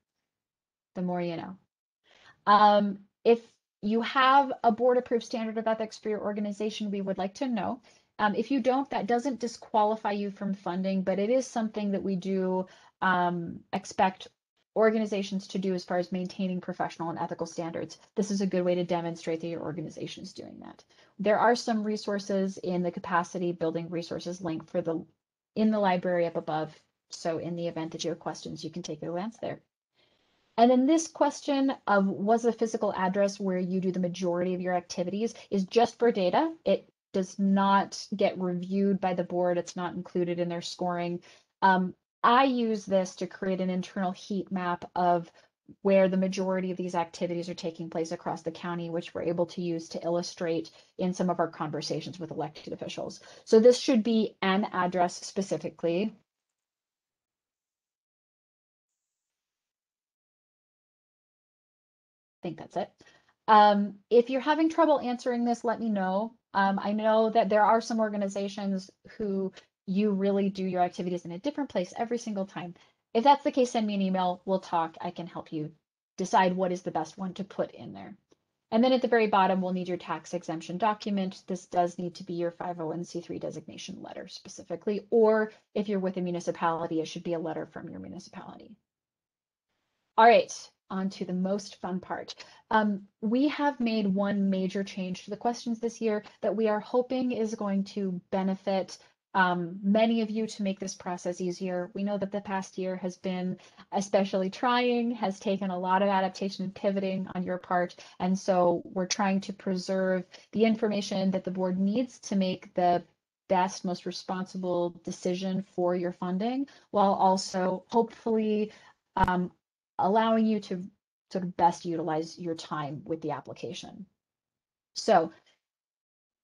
Speaker 1: The more you know. If you have a board-approved standard of ethics for your organization, we would like to know. If you don't, that doesn't disqualify you from funding, but it is something that we do expect organizations to do as far as maintaining professional and ethical standards. This is a good way to demonstrate that your organization is doing that. There are some resources in the capacity building resources link for in the library up above. So in the event that you have questions, you can take a glance there. And then this question of was a physical address where you do the majority of your activities is just for data. It does not get reviewed by the board. It's not included in their scoring. I use this to create an internal heat map of where the majority of these activities are taking place across the county, which we're able to use to illustrate in some of our conversations with elected officials. So this should be an address specifically. I think that's it. If you're having trouble answering this, let me know. I know that there are some organizations who you really do your activities in a different place every single time. If that's the case, send me an email. We'll talk. I can help you decide what is the best one to put in there. And then at the very bottom, we'll need your tax exemption document. This does need to be your 501c3 designation letter specifically, or if you're with a municipality, it should be a letter from your municipality. All right, on to the most fun part. We have made one major change to the questions this year that we are hoping is going to benefit many of you to make this process easier. We know that the past year has been especially trying, has taken a lot of adaptation and pivoting on your part, and so we're trying to preserve the information that the board needs to make the best, most responsible decision for your funding, while also hopefully allowing you to sort of best utilize your time with the application. So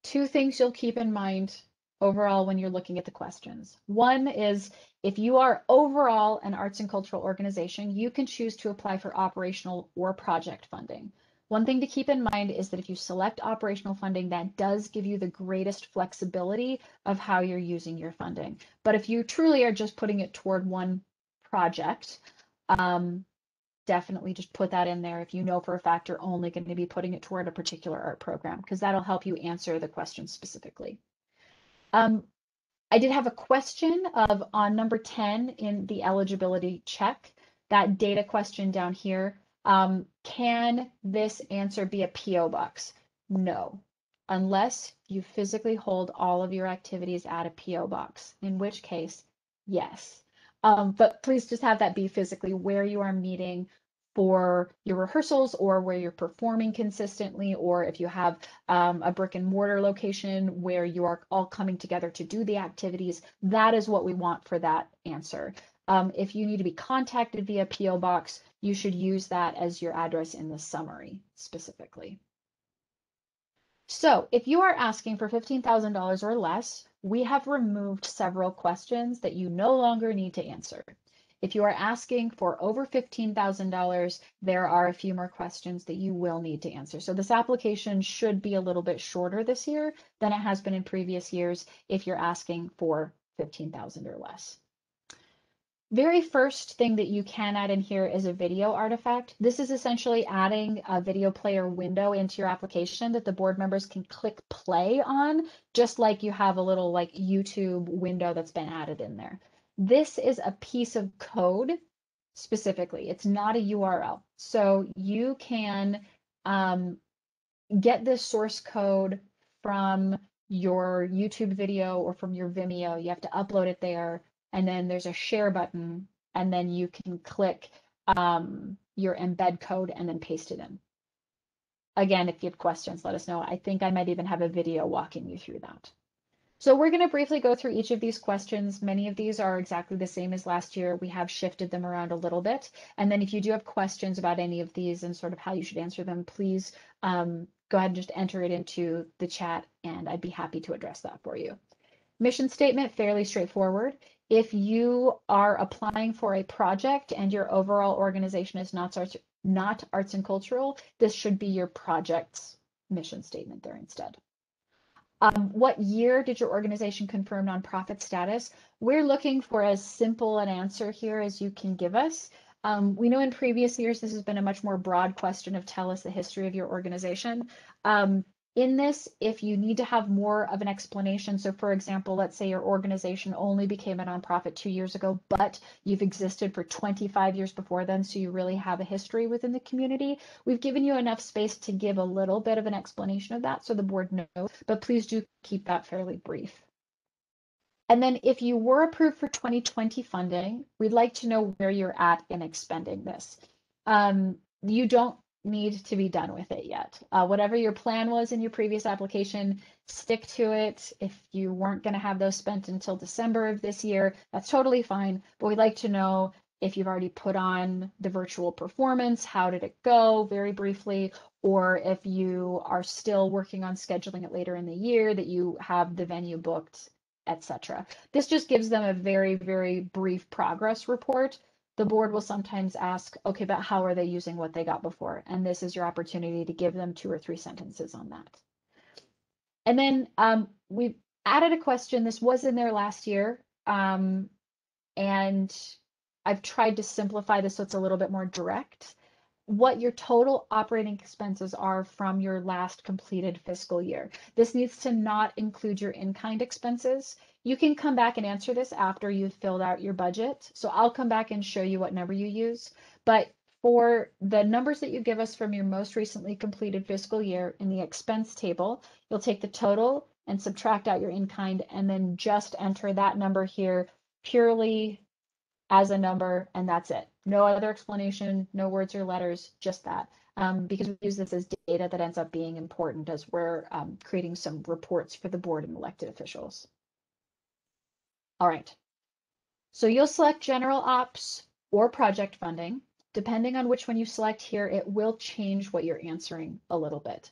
Speaker 1: 2 things you'll keep in mind overall when you're looking at the questions. One is if you are overall an arts and cultural organization, you can choose to apply for operational or project funding. One thing to keep in mind is that if you select operational funding, that does give you the greatest flexibility of how you're using your funding. But if you truly are just putting it toward one project, definitely just put that in there if you know for a fact you're only going to be putting it toward a particular art program, because that'll help you answer the question specifically. I did have a question on number 10 in the eligibility check, that data question down here. Can this answer be a PO box? No, unless you physically hold all of your activities at a PO box, in which case, yes. But please just have that be physically where you are meeting for your rehearsals, or where you're performing consistently, or if you have a brick and mortar location where you are all coming together to do the activities, that is what we want for that answer. If you need to be contacted via PO box, you should use that as your address in the summary specifically. So if you are asking for $15,000 or less, we have removed several questions that you no longer need to answer. If you are asking for over $15,000, there are a few more questions that you will need to answer. So this application should be a little bit shorter this year than it has been in previous years if you're asking for $15,000 or less. Very first thing that you can add in here is a video artifact. This is essentially adding a video player window into your application that the board members can click play on, just like you have a little like YouTube window that's been added in there. This is a piece of code specifically. It's not a URL. So you can get this source code from your YouTube video or from your Vimeo. You have to upload it there, and then there's a share button, and then you can click your embed code and then paste it in. Again, if you have questions, let us know. I think I might even have a video walking you through that. So we're going to briefly go through each of these questions. Many of these are exactly the same as last year. We have shifted them around a little bit. And then if you do have questions about any of these and sort of how you should answer them, please go ahead and just enter it into the chat, and I'd be happy to address that for you. Mission statement, fairly straightforward. If you are applying for a project and your overall organization is not arts and cultural, this should be your project's mission statement there instead. What year did your organization confirm nonprofit status? We're looking for as simple an answer here as you can give us. We know in previous years this has been a much more broad question of tell us the history of your organization. In this, if you need to have more of an explanation, so for example, let's say your organization only became a nonprofit 2 years ago, but you've existed for 25 years before then, so you really have a history within the community. We've given you enough space to give a little bit of an explanation of that so the board knows, but please do keep that fairly brief. And then if you were approved for 2020 funding, we'd like to know where you're at in expending this. You don't need to be done with it yet. Whatever your plan was in your previous application, stick to it. If you weren't going to have those spent until December of this year, that's totally fine. But we'd like to know if you've already put on the virtual performance, how did it go, very briefly, or if you are still working on scheduling it later in the year, that you have the venue booked, etc. This just gives them a very, very brief progress report. The board will sometimes ask, okay, but how are they using what they got before? And this is your opportunity to give them 2 or 3 sentences on that. And then we've added a question. This was in there last year. And I've tried to simplify this so it's a little bit more direct. What your total operating expenses are from your last completed fiscal year. This needs to not include your in-kind expenses. You can come back and answer this after you've filled out your budget. So I'll come back and show you what number you use. But for the numbers that you give us from your most recently completed fiscal year in the expense table, you'll take the total and subtract out your in-kind and then just enter that number here purely as a number, and that's it. No other explanation, no words or letters, just that. Because we use this as data that ends up being important as we're creating some reports for the board and elected officials. All right. So you'll select general ops or project funding. Depending on which one you select here, it will change what you're answering a little bit.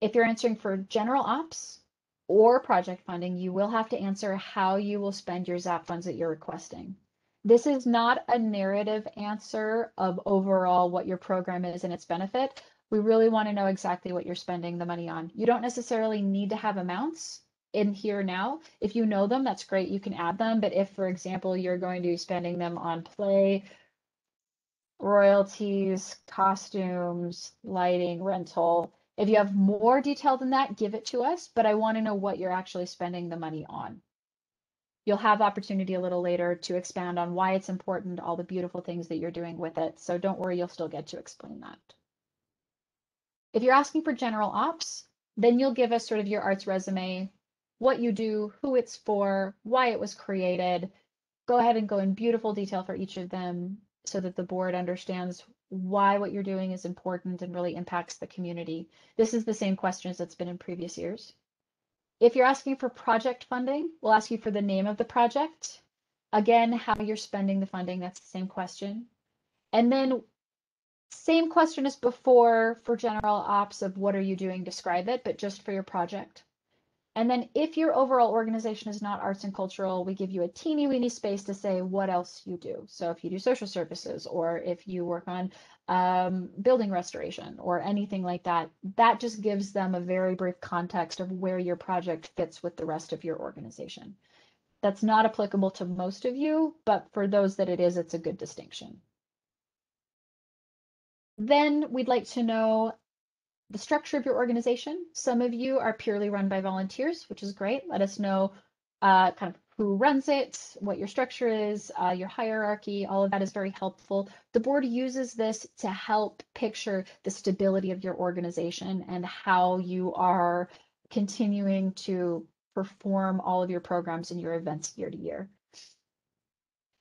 Speaker 1: If you're answering for general ops or project funding, you will have to answer how you will spend your ZAP funds that you're requesting. This is not a narrative answer of overall what your program is and its benefit. We really want to know exactly what you're spending the money on. You don't necessarily need to have amounts in here now. If you know them, that's great. You can add them. But if, for example, you're going to be spending them on play, royalties, costumes, lighting, rental, if you have more detail than that, give it to us. But I want to know what you're actually spending the money on. You'll have opportunity a little later to expand on why it's important, all the beautiful things that you're doing with it. So don't worry, you'll still get to explain that. If you're asking for general ops, then you'll give us sort of your arts resume, what you do, who it's for, why it was created. Go ahead and go in beautiful detail for each of them so that the board understands why what you're doing is important and really impacts the community. This is the same questions that's been in previous years. If you're asking for project funding, we'll ask you for the name of the project. Again, how you're spending the funding, that's the same question. And then same question as before for general ops of what are you doing, describe it, but just for your project. And then if your overall organization is not arts and cultural, we give you a teeny weeny space to say what else you do. So if you do social services, or if you work on building restoration or anything like that, that just gives them a very brief context of where your project fits with the rest of your organization. That's not applicable to most of you, but for those that it is, it's a good distinction. Then we'd like to know the structure of your organization. Some of you are purely run by volunteers, which is great. Let us know kind of who runs it, what your structure is, your hierarchy, all of that is very helpful. The board uses this to help picture the stability of your organization and how you are continuing to perform all of your programs and your events year to year.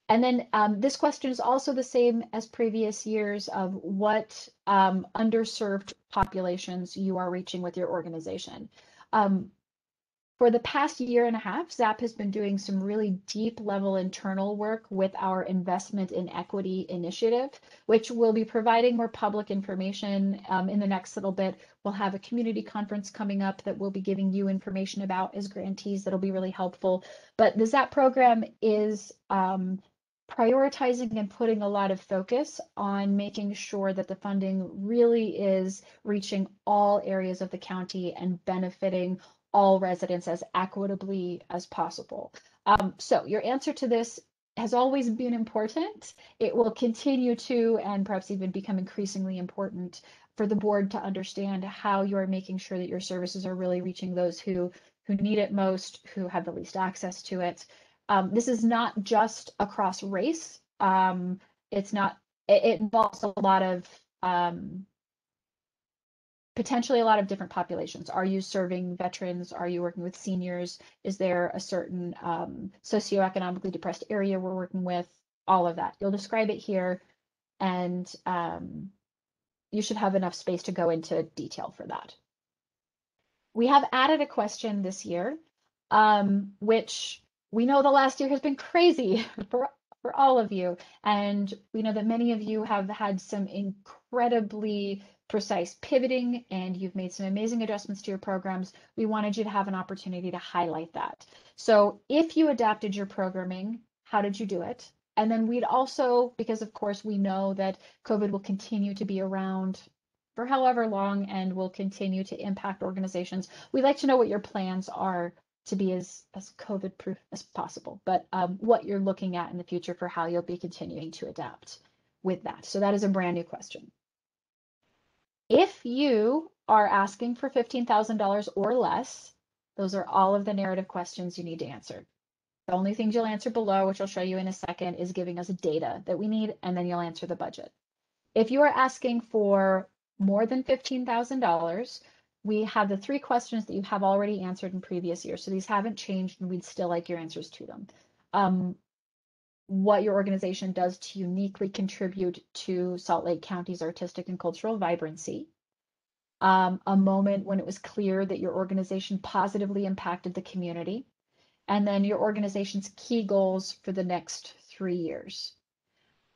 Speaker 1: And then this question is also the same as previous years of what underserved populations you are reaching with your organization. For the past year and a half, Zap has been doing some really deep level internal work with our Investment in Equity initiative, which will be providing more public information in the next little bit. We'll have a community conference coming up that we'll be giving you information about as grantees that'll be really helpful. But the Zap program is prioritizing and putting a lot of focus on making sure that the funding really is reaching all areas of the county and benefiting all residents as equitably as possible. So your answer to this has always been important. It will continue to, and perhaps even become increasingly important for the board to understand how you are making sure that your services are really reaching those who need it most, who have the least access to it. This is not just across race. It's not, it involves a lot of, potentially a lot of different populations. Are you serving veterans? Are you working with seniors? Is there a certain socioeconomically depressed area we're working with? All of that. You'll describe it here, and you should have enough space to go into detail for that. We have added a question this year, which we know the last year has been crazy for for all of you. And we know that many of you have had some incredibly precise pivoting and you've made some amazing adjustments to your programs. We wanted you to have an opportunity to highlight that. So if you adapted your programming, how did you do it? And then we'd also, because of course we know that COVID will continue to be around for however long and will continue to impact organizations, we'd like to know what your plans are to be as COVID proof as possible, but what you're looking at in the future for how you'll be continuing to adapt with that. So that is a brand new question. If you are asking for $15,000 or less, those are all of the narrative questions you need to answer. The only things you'll answer below, which I'll show you in a second, is giving us data that we need, and then you'll answer the budget. If you are asking for more than $15,000, we have the 3 questions that you have already answered in previous years. So these haven't changed, and we'd still like your answers to them. What your organization does to uniquely contribute to Salt Lake County's artistic and cultural vibrancy. A moment when it was clear that your organization positively impacted the community. And then your organization's key goals for the next 3 years.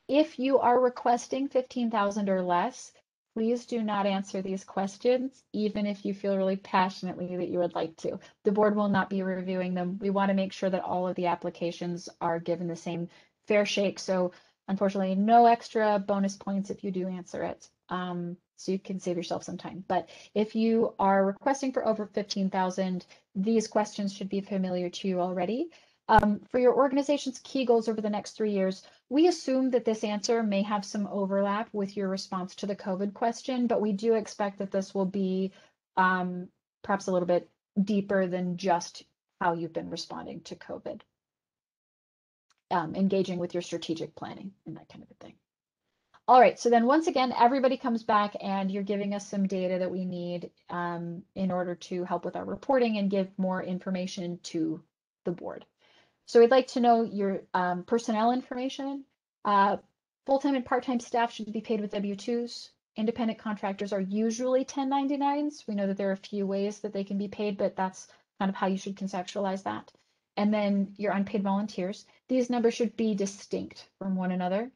Speaker 1: If you are requesting 15,000 or less, please do not answer these questions, even if you feel really passionately that you would like to. The board will not be reviewing them. We want to make sure that all of the applications are given the same fair shake. So unfortunately, no extra bonus points if you do answer it. So you can save yourself some time. But if you are requesting for over 15,000, these questions should be familiar to you already. For your organization's key goals over the next 3 years, we assume that this answer may have some overlap with your response to the COVID question, but we do expect that this will be perhaps a little bit deeper than just how you've been responding to COVID. Engaging with your strategic planning and that kind of a thing. All right, so then once again, everybody comes back and you're giving us some data that we need in order to help with our reporting and give more information to the board. So we'd like to know your personnel information. Full-time and part-time staff should be paid with W-2s. Independent contractors are usually 1099s. We know that there are a few ways that they can be paid, but that's kind of how you should conceptualize that. And then your unpaid volunteers. These numbers should be distinct from one another.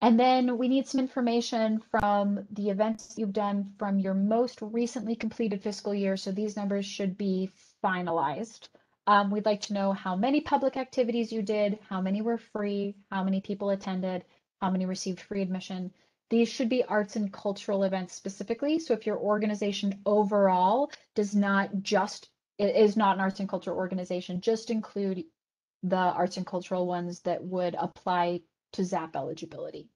Speaker 1: And then we need some information from the events you've done from your most recently completed fiscal year. So these numbers should be finalized. We'd like to know how many public activities you did, how many were free, how many people attended, how many received free admission. These should be arts and cultural events specifically. So if your organization overall is not an arts and cultural organization, just include the arts and cultural ones that would apply to Zap eligibility.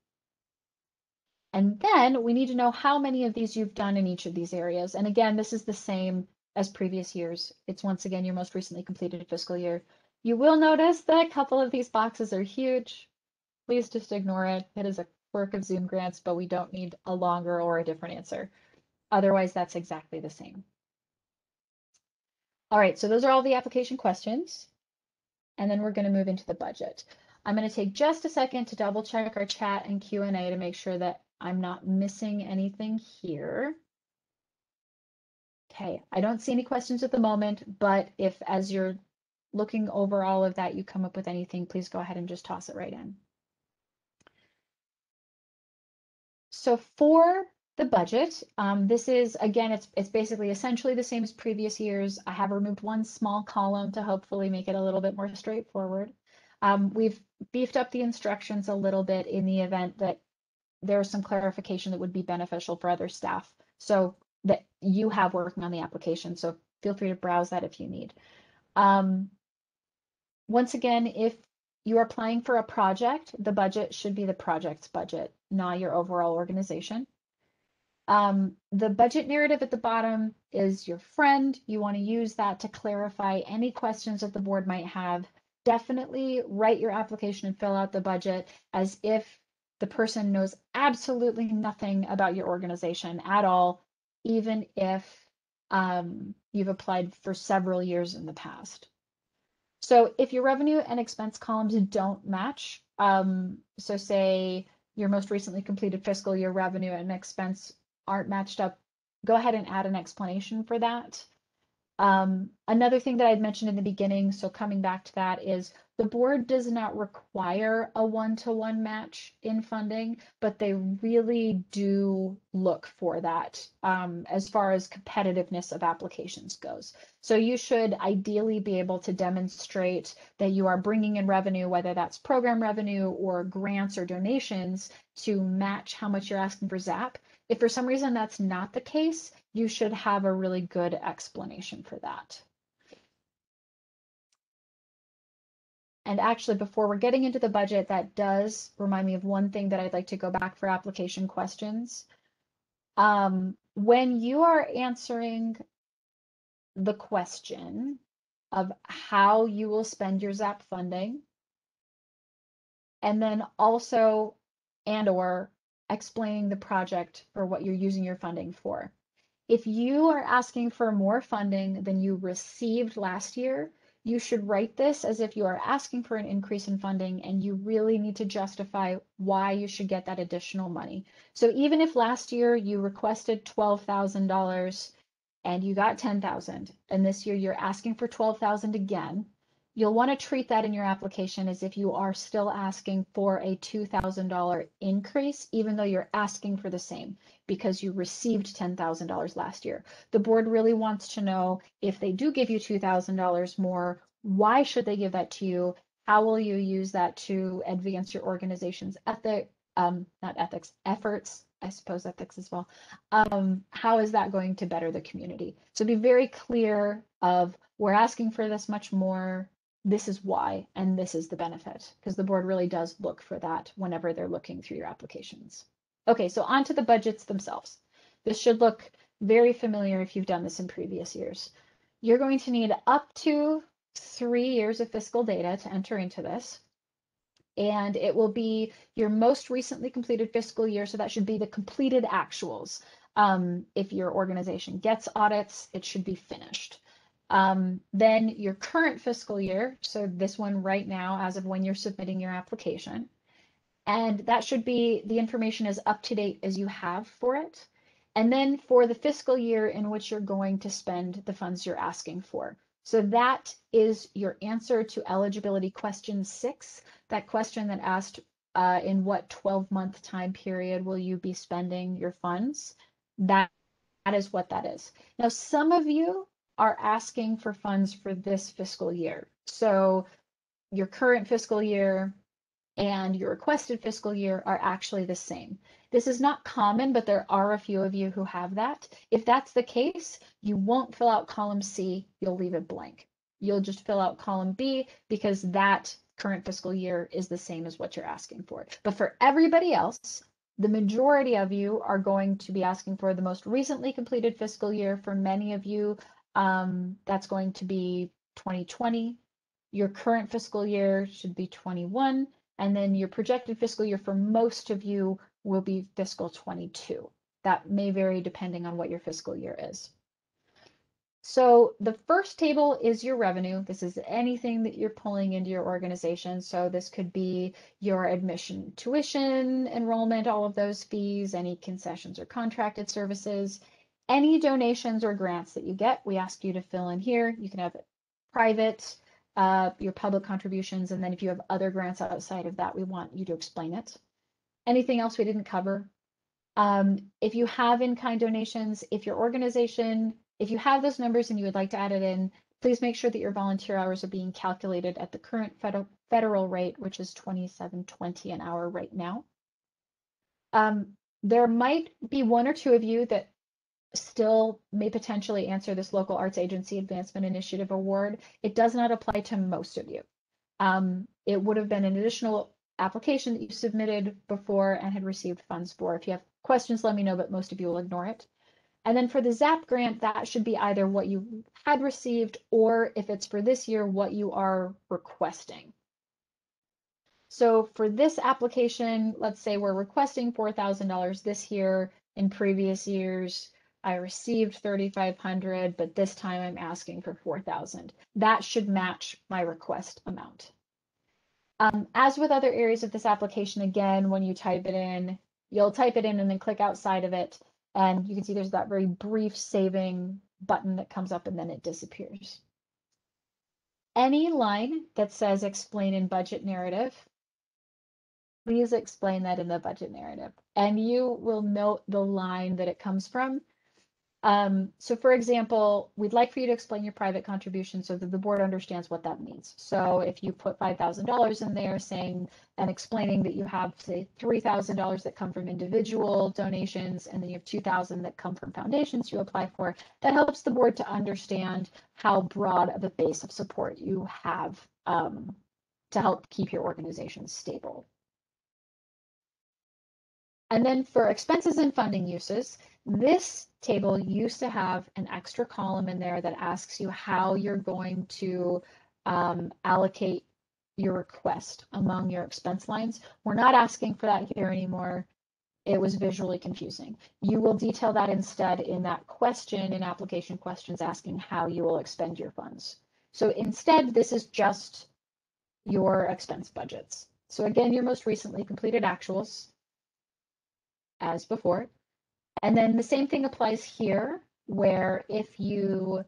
Speaker 1: And then we need to know how many of these you've done in each of these areas. And again, this is the same as previous years. It's once again your most recently completed fiscal year. You will notice that a couple of these boxes are huge. Please just ignore it. It is a quirk of Zoom grants, but we don't need a longer or a different answer. Otherwise, that's exactly the same. All right, so those are all the application questions. And then we're going to move into the budget. I'm going to take just a second to double check our chat and Q&A to make sure that I'm not missing anything here. Okay, I don't see any questions at the moment, but if as you're looking over all of that, you come up with anything, please go ahead and just toss it right in. So for the budget, this is, again, it's basically essentially the same as previous years. I have removed one small column to hopefully make it a little bit more straightforward. We've beefed up the instructions a little bit in the event that there's some clarification that would be beneficial for other staff. So that you have working on the application. So feel free to browse that if you need. Once again, if you are applying for a project, the budget should be the project's budget, not your overall organization. The budget narrative at the bottom is your friend. You want to use that to clarify any questions that the board might have. Definitely write your application and fill out the budget as if the person knows absolutely nothing about your organization at all, even if you've applied for several years in the past. So if your revenue and expense columns don't match, so say your most recently completed fiscal year revenue and expense aren't matched up, go ahead and add an explanation for that. Another thing that I'd mentioned in the beginning, so coming back to that, is The board does not require a one-to-one match in funding, but they really do look for that as far as competitiveness of applications goes. So you should ideally be able to demonstrate that you are bringing in revenue, whether that's program revenue or grants or donations, to match how much you're asking for ZAP. If for some reason that's not the case, you should have a really good explanation for that. And actually, before we're getting into the budget, that does remind me of one thing that I'd like to go back for application questions. When you are answering the question of how you will spend your ZAP funding, and then also or explaining the project for what you're using your funding for. If you are asking for more funding than you received last year, you should write this as if you are asking for an increase in funding and you really need to justify why you should get that additional money. So even if last year you requested $12,000 and you got 10,000, and this year you're asking for 12,000 again, you'll want to treat that in your application as if you are still asking for a $2,000 increase, even though you're asking for the same, because you received $10,000 last year. The board really wants to know, if they do give you $2,000 more, why should they give that to you? How will you use that to advance your organization's efforts, I suppose ethics as well. How is that going to better the community? So be very clear of, we're asking for this much more, this is why, and this is the benefit, because the board really does look for that whenever they're looking through your applications. Okay, so on to the budgets themselves. This should look very familiar if you've done this in previous years. You're going to need up to 3 years of fiscal data to enter into this. And it will be your most recently completed fiscal year, so that should be the completed actuals. If your organization gets audits, it should be finished. Then your current fiscal year, so this one right now, as of when you're submitting your application, and that should be the information as up to date as you have for it. And then for the fiscal year in which you're going to spend the funds you're asking for. So that is your answer to eligibility question 6, that question that asked in what 12-month time period will you be spending your funds? That is what that is. Now, some of you are asking for funds for this fiscal year. So your current fiscal year and your requested fiscal year are actually the same. This is not common, but there are a few of you who have that. If that's the case, you won't fill out column C, you'll leave it blank. You'll just fill out column B because that current fiscal year is the same as what you're asking for. But for everybody else, the majority of you are going to be asking for the most recently completed fiscal year. For many of you, that's going to be 2020. Your current fiscal year should be 21. And then your projected fiscal year for most of you will be fiscal 22. That may vary depending on what your fiscal year is. So the first table is your revenue. This is anything that you're pulling into your organization. So this could be your admission, tuition, enrollment, all of those fees, any concessions or contracted services, any donations or grants that you get, we ask you to fill in here. You can have private, your public contributions, and then if you have other grants outside of that, we want you to explain it. Anything else we didn't cover? If you have in-kind donations, if your organization, if you have those numbers and you would like to add it in, please make sure that your volunteer hours are being calculated at the current federal rate, which is $27.20 an hour right now. There might be one or two of you that still may potentially answer this Local Arts Agency Advancement Initiative Award. It does not apply to most of you. It would have been an additional application that you submitted before and had received funds for. If you have questions, let me know, but most of you will ignore it. And then for the ZAP grant, that should be either what you had received or, if it's for this year, what you are requesting. So for this application, let's say we're requesting $4,000 this year. In previous years, I received $3,500, but this time I'm asking for $4,000. That should match my request amount. As with other areas of this application, again, when you type it in, you'll type it in and then click outside of it. And you can see there's that very brief saving button that comes up and then it disappears. Any line that says explain in budget narrative, please explain that in the budget narrative. And you will note the line that it comes from. So for example, we'd like for you to explain your private contribution so that the board understands what that means. So if you put $5,000 in there saying and explaining that you have, say, $3,000 that come from individual donations, and then you have 2,000 that come from foundations you apply for, that helps the board to understand how broad of a base of support you have to help keep your organization stable. And then for expenses and funding uses, this table used to have an extra column in there that asks you how you're going to allocate your request among your expense lines. We're not asking for that here anymore. It was visually confusing. You will detail that instead in that question in application questions asking how you will expend your funds. So instead, this is just your expense budgets. So again, your most recently completed actuals as before. And then the same thing applies here, where if you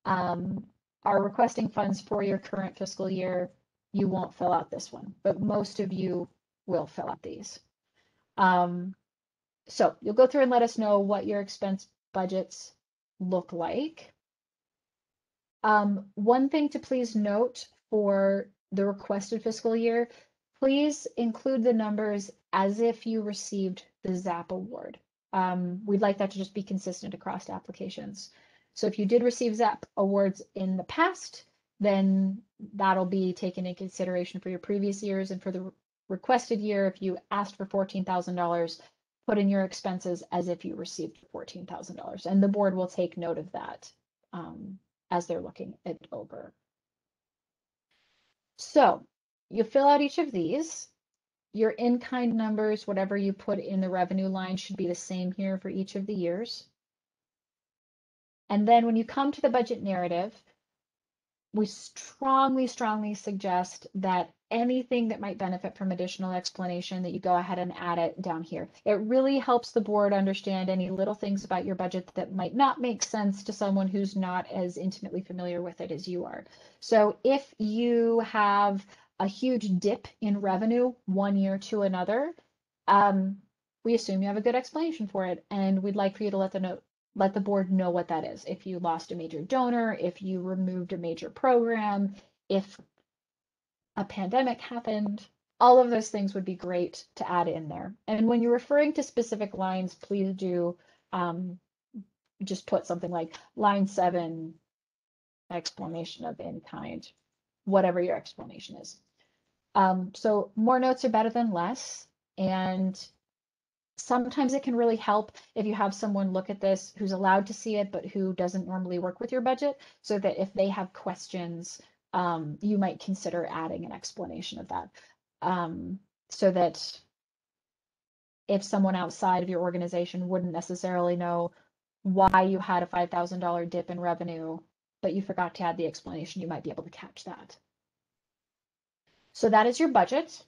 Speaker 1: are requesting funds for your current fiscal year, you won't fill out this one, but most of you will fill out these. So you'll go through and let us know what your expense budgets look like. One thing to please note for the requested fiscal year, please include the numbers as if you received the Zap award. We'd like that to just be consistent across applications. So if you did receive Zap awards in the past, then that'll be taken into consideration for your previous years. And for the requested year, if you asked for $14,000, put in your expenses as if you received $14,000. And the board will take note of that as they're looking it over. So you fill out each of these. Your in-kind numbers, whatever you put in the revenue line, should be the same here for each of the years. And then when you come to the budget narrative, we strongly, strongly suggest that anything that might benefit from additional explanation, that you go ahead and add it down here. It really helps the board understand any little things about your budget that might not make sense to someone who's not as intimately familiar with it as you are. So if you have a huge dip in revenue one year to another, we assume you have a good explanation for it, and we'd like for you to let the board know what that is. If you lost a major donor, if you removed a major program, if a pandemic happened, all of those things would be great to add in there. And when you're referring to specific lines, please do just put something like line 7, explanation of in kind, whatever your explanation is. So more notes are better than less. And sometimes it can really help if you have someone look at this who's allowed to see it, but who doesn't normally work with your budget, so that if they have questions, you might consider adding an explanation of that. So that if someone outside of your organization wouldn't necessarily know why you had a $5,000 dip in revenue, but you forgot to add the explanation, you might be able to catch that. So that is your budget.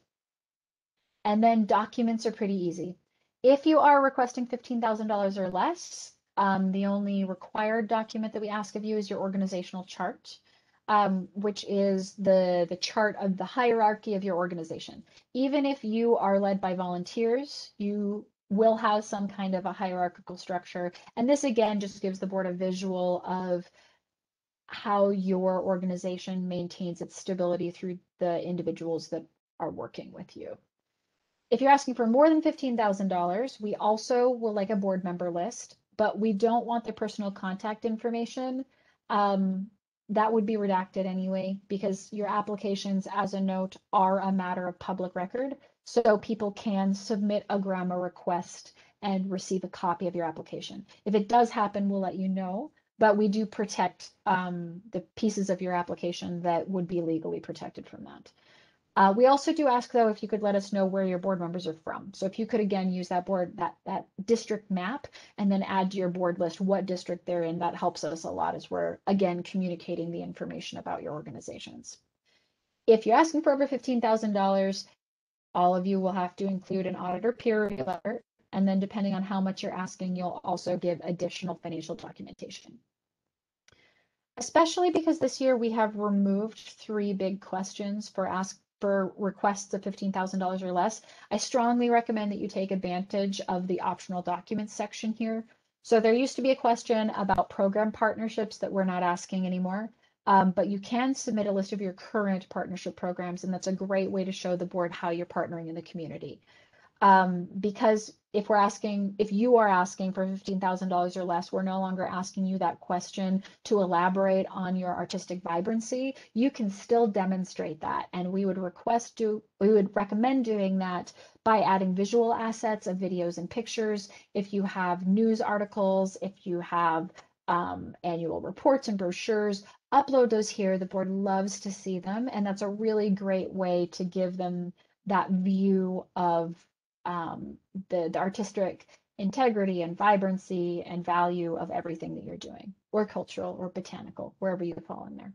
Speaker 1: And then documents are pretty easy. If you are requesting $15,000 or less, the only required document that we ask of you is your organizational chart, which is the chart of the hierarchy of your organization. Even if you are led by volunteers, you will have some kind of a hierarchical structure. And this, again, just gives the board a visual of how your organization maintains its stability through the individuals that are working with you. If you're asking for more than $15,000, we also will like a board member list, but we don't want their personal contact information. That would be redacted anyway, because your applications, as a note, are a matter of public record. So people can submit a GRAMA request and receive a copy of your application. If it does happen, we'll let you know, but we do protect the pieces of your application that would be legally protected from that. We also do ask, though, if you could let us know where your board members are from. So if you could, again, use that that district map and then add to your board list what district they're in, that helps us a lot as we're, again, communicating the information about your organizations. If you're asking for over $15,000, all of you will have to include an auditor peer review letter. And then depending on how much you're asking, you'll also give additional financial documentation. especially because this year we have removed 3 big questions for requests of $15,000 or less. I strongly recommend that you take advantage of the optional documents section here. So there used to be a question about program partnerships that we're not asking anymore, but you can submit a list of your current partnership programs, and that's a great way to show the board how you're partnering in the community. Because if you are asking for $15,000 or less, we're no longer asking you that question to elaborate on your artistic vibrancy. You can still demonstrate that, and we would recommend doing that by adding visual assets of videos and pictures. If you have news articles, if you have annual reports and brochures, upload those here. The board loves to see them, and that's a really great way to give them that view of the artistic integrity and vibrancy and value of everything that you're doing, or cultural or botanical, wherever you fall in there.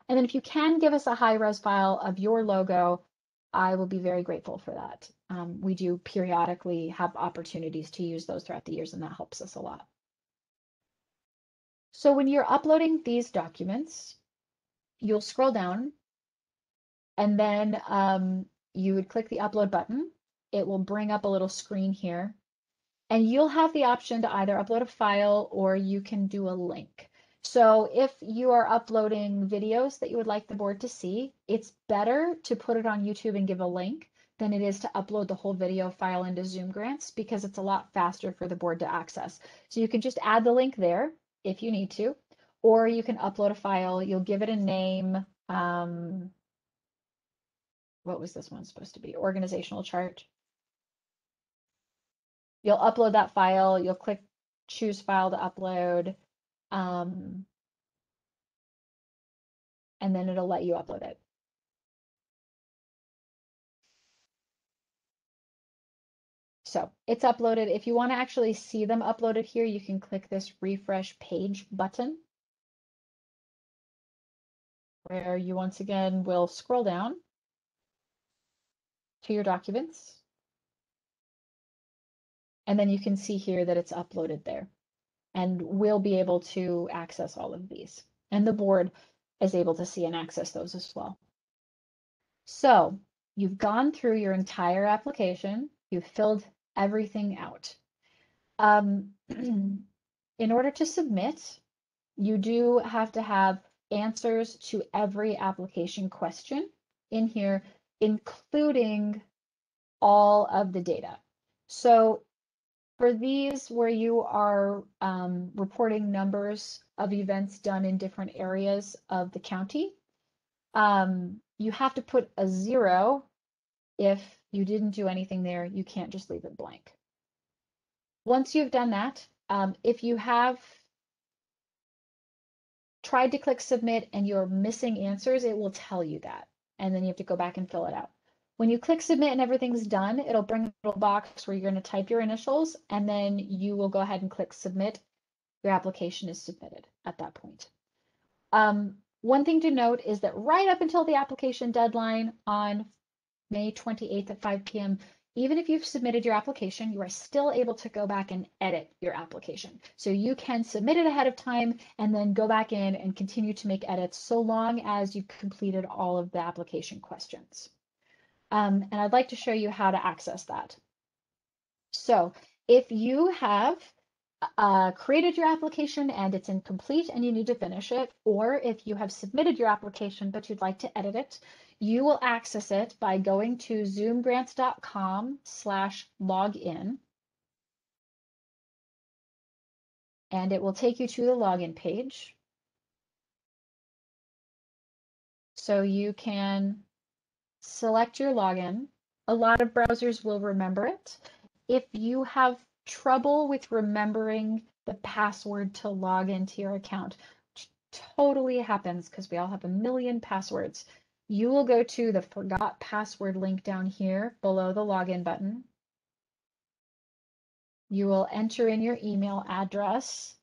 Speaker 1: And then if you can give us a high-res file of your logo, I will be very grateful for that. We do periodically have opportunities to use those throughout the years, and that helps us a lot. So when you're uploading these documents, you'll scroll down, and then you would click the upload button. It will bring up a little screen here, and you'll have the option to either upload a file or you can do a link. So if you are uploading videos that you would like the board to see, it's better to put it on YouTube and give a link than it is to upload the whole video file into Zoom Grants, because it's a lot faster for the board to access. So you can just add the link there if you need to, or you can upload a file. You'll give it a name. What was this one supposed to be? Organizational chart. You'll upload that file, you'll click choose file to upload, and then it'll let you upload it. So it's uploaded. If you want to actually see them uploaded here, you can click this refresh page button, where you once again will scroll down to your documents. And then you can see here that it's uploaded there. And we'll be able to access all of these. And the board is able to see and access those as well. So you've gone through your entire application. You've filled everything out. In order to submit, you do have to have answers to every application question in here, including all of the data. So for these where you are reporting numbers of events done in different areas of the county, you have to put a 0 if you didn't do anything there. You can't just leave it blank. Once you've done that, if you have tried to click submit and you're missing answers, it will tell you that. And then you have to go back and fill it out. When you click submit and everything's done, it'll bring a little box where you're going to type your initials, and then you will go ahead and click submit. Your application is submitted at that point. One thing to note is that right up until the application deadline on May 28th at 5 p.m., even if you've submitted your application, you are still able to go back and edit your application. So you can submit it ahead of time and then go back in and continue to make edits so long as you've completed all of the application questions. And I'd like to show you how to access that. So if you have created your application and it's incomplete and you need to finish it, or if you have submitted your application but you'd like to edit it, you will access it by going to zoomgrants.com/login, and it will take you to the login page. So you can select your login. A lot of browsers will remember it. If you have trouble with remembering the password to log into your account, which totally happens because we all have a million passwords, you will go to the forgot password link down here below the login button. You will enter in your email address.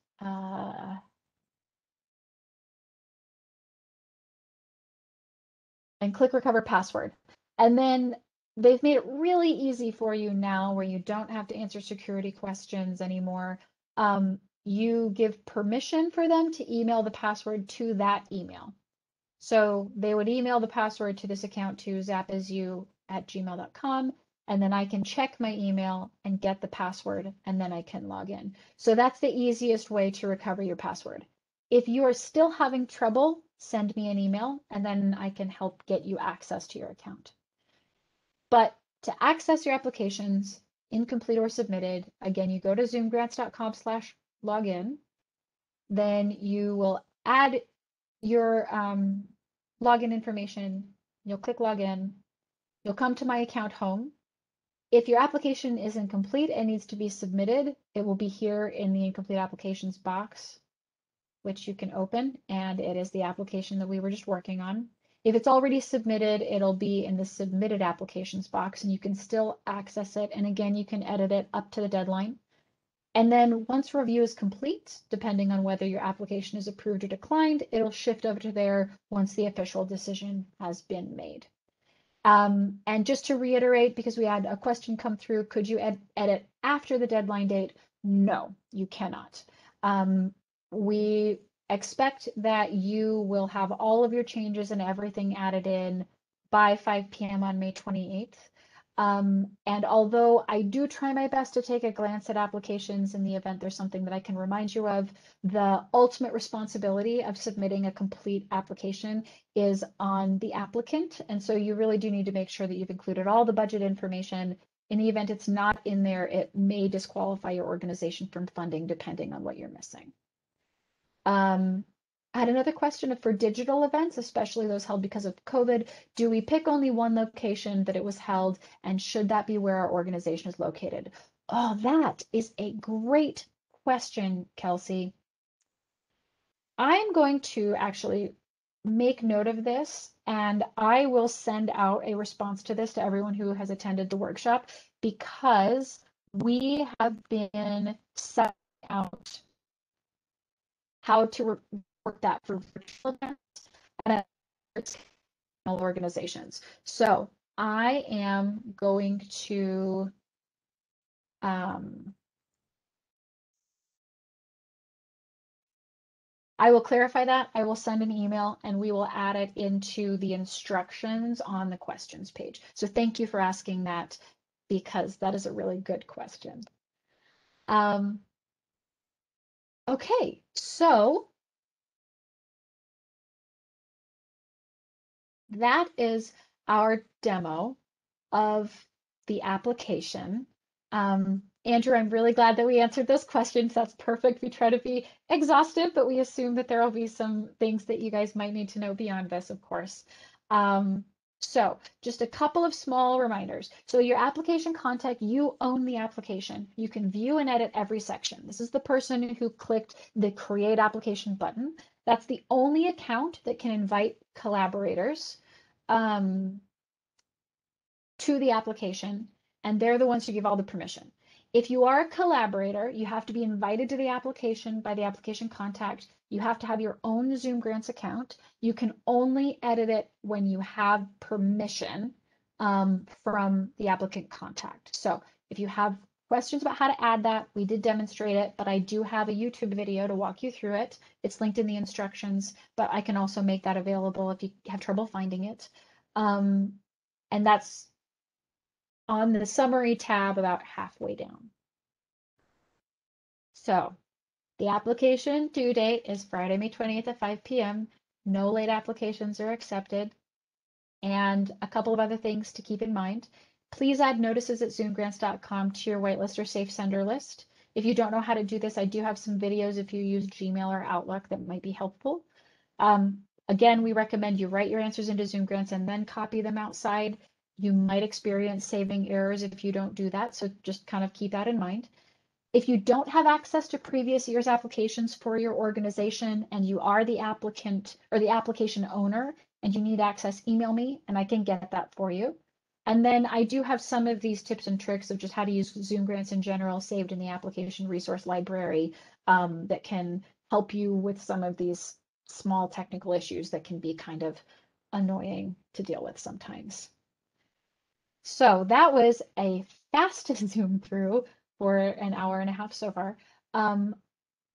Speaker 1: And click recover password. And then they've made it really easy for you now, where you don't have to answer security questions anymore. you give permission for them to email the password to that email. So they would email the password to this account to zapisu@gmail.com, and then I can check my email and get the password, and then I can log in. So that's the easiest way to recover your password. If you are still having trouble, send me an email, and then I can help get you access to your account. But to access your applications, incomplete or submitted, again, you go to zoomgrants.com/login. Then you will add your login information. You'll click login. You'll come to my account home. If your application is incomplete and needs to be submitted, it will be here in the incomplete applications box, which you can open, and it is the application that we were just working on. If it's already submitted, it'll be in the submitted applications box, and you can still access it. And again, you can edit it up to the deadline. And then once review is complete, depending on whether your application is approved or declined, it'll shift over to there once the official decision has been made. And just to reiterate, because we had a question come through, could you edit after the deadline date? No, you cannot. We expect that you will have all of your changes and everything added in by 5 p.m. on May 28th. And although I do try my best to take a glance at applications in the event there's something that I can remind you of, the ultimate responsibility of submitting a complete application is on the applicant. And so you really do need to make sure that you've included all the budget information. In the event it's not in there, it may disqualify your organization from funding depending on what you're missing. I had another question for digital events, especially those held because of COVID. Do we pick only one location that it was held, and should that be where our organization is located? Oh, that is a great question, Kelsey. I'm going to actually make note of this, and I will send out a response to this to everyone who has attended the workshop, because we have been setting out how to work that for virtual events and organizations. So I am going to I will clarify that. I will send an email and we will add it into the instructions on the questions page. So thank you for asking that, because that is a really good question. Okay, so that is our demo of the application. Andrew, I'm really glad that we answered those questions. That's perfect. We try to be exhaustive, but we assume that there will be some things that you guys might need to know beyond this, of course. So just a couple of small reminders. So your application contact, you own the application. You can view and edit every section. This is the person who clicked the Create Application button. That's the only account that can invite collaborators to the application, and they're the ones who give all the permission. If you are a collaborator, you have to be invited to the application by the application contact. You have to have your own Zoom Grants account. You can only edit it when you have permission from the applicant contact. So if you have questions about how to add that, we did demonstrate it, but I do have a YouTube video to walk you through it. It's linked in the instructions, but I can also make that available if you have trouble finding it. And that's on the summary tab about halfway down. So the application due date is Friday, May 20th at 5 p.m. No late applications are accepted. And a couple of other things to keep in mind. Please add notices at zoomgrants.com to your whitelist or safe sender list. If you don't know how to do this, I do have some videos if you use Gmail or Outlook that might be helpful. Again, we recommend you write your answers into Zoom Grants and then copy them outside. You might experience saving errors if you don't do that, so just kind of keep that in mind. If you don't have access to previous year's applications for your organization and you are the applicant or the application owner and you need access, email me and I can get that for you. And then I do have some of these tips and tricks of just how to use Zoom Grants in general saved in the application resource library that can help you with some of these small technical issues that can be kind of annoying to deal with sometimes. So that was a fast Zoom through for an hour and a half so far.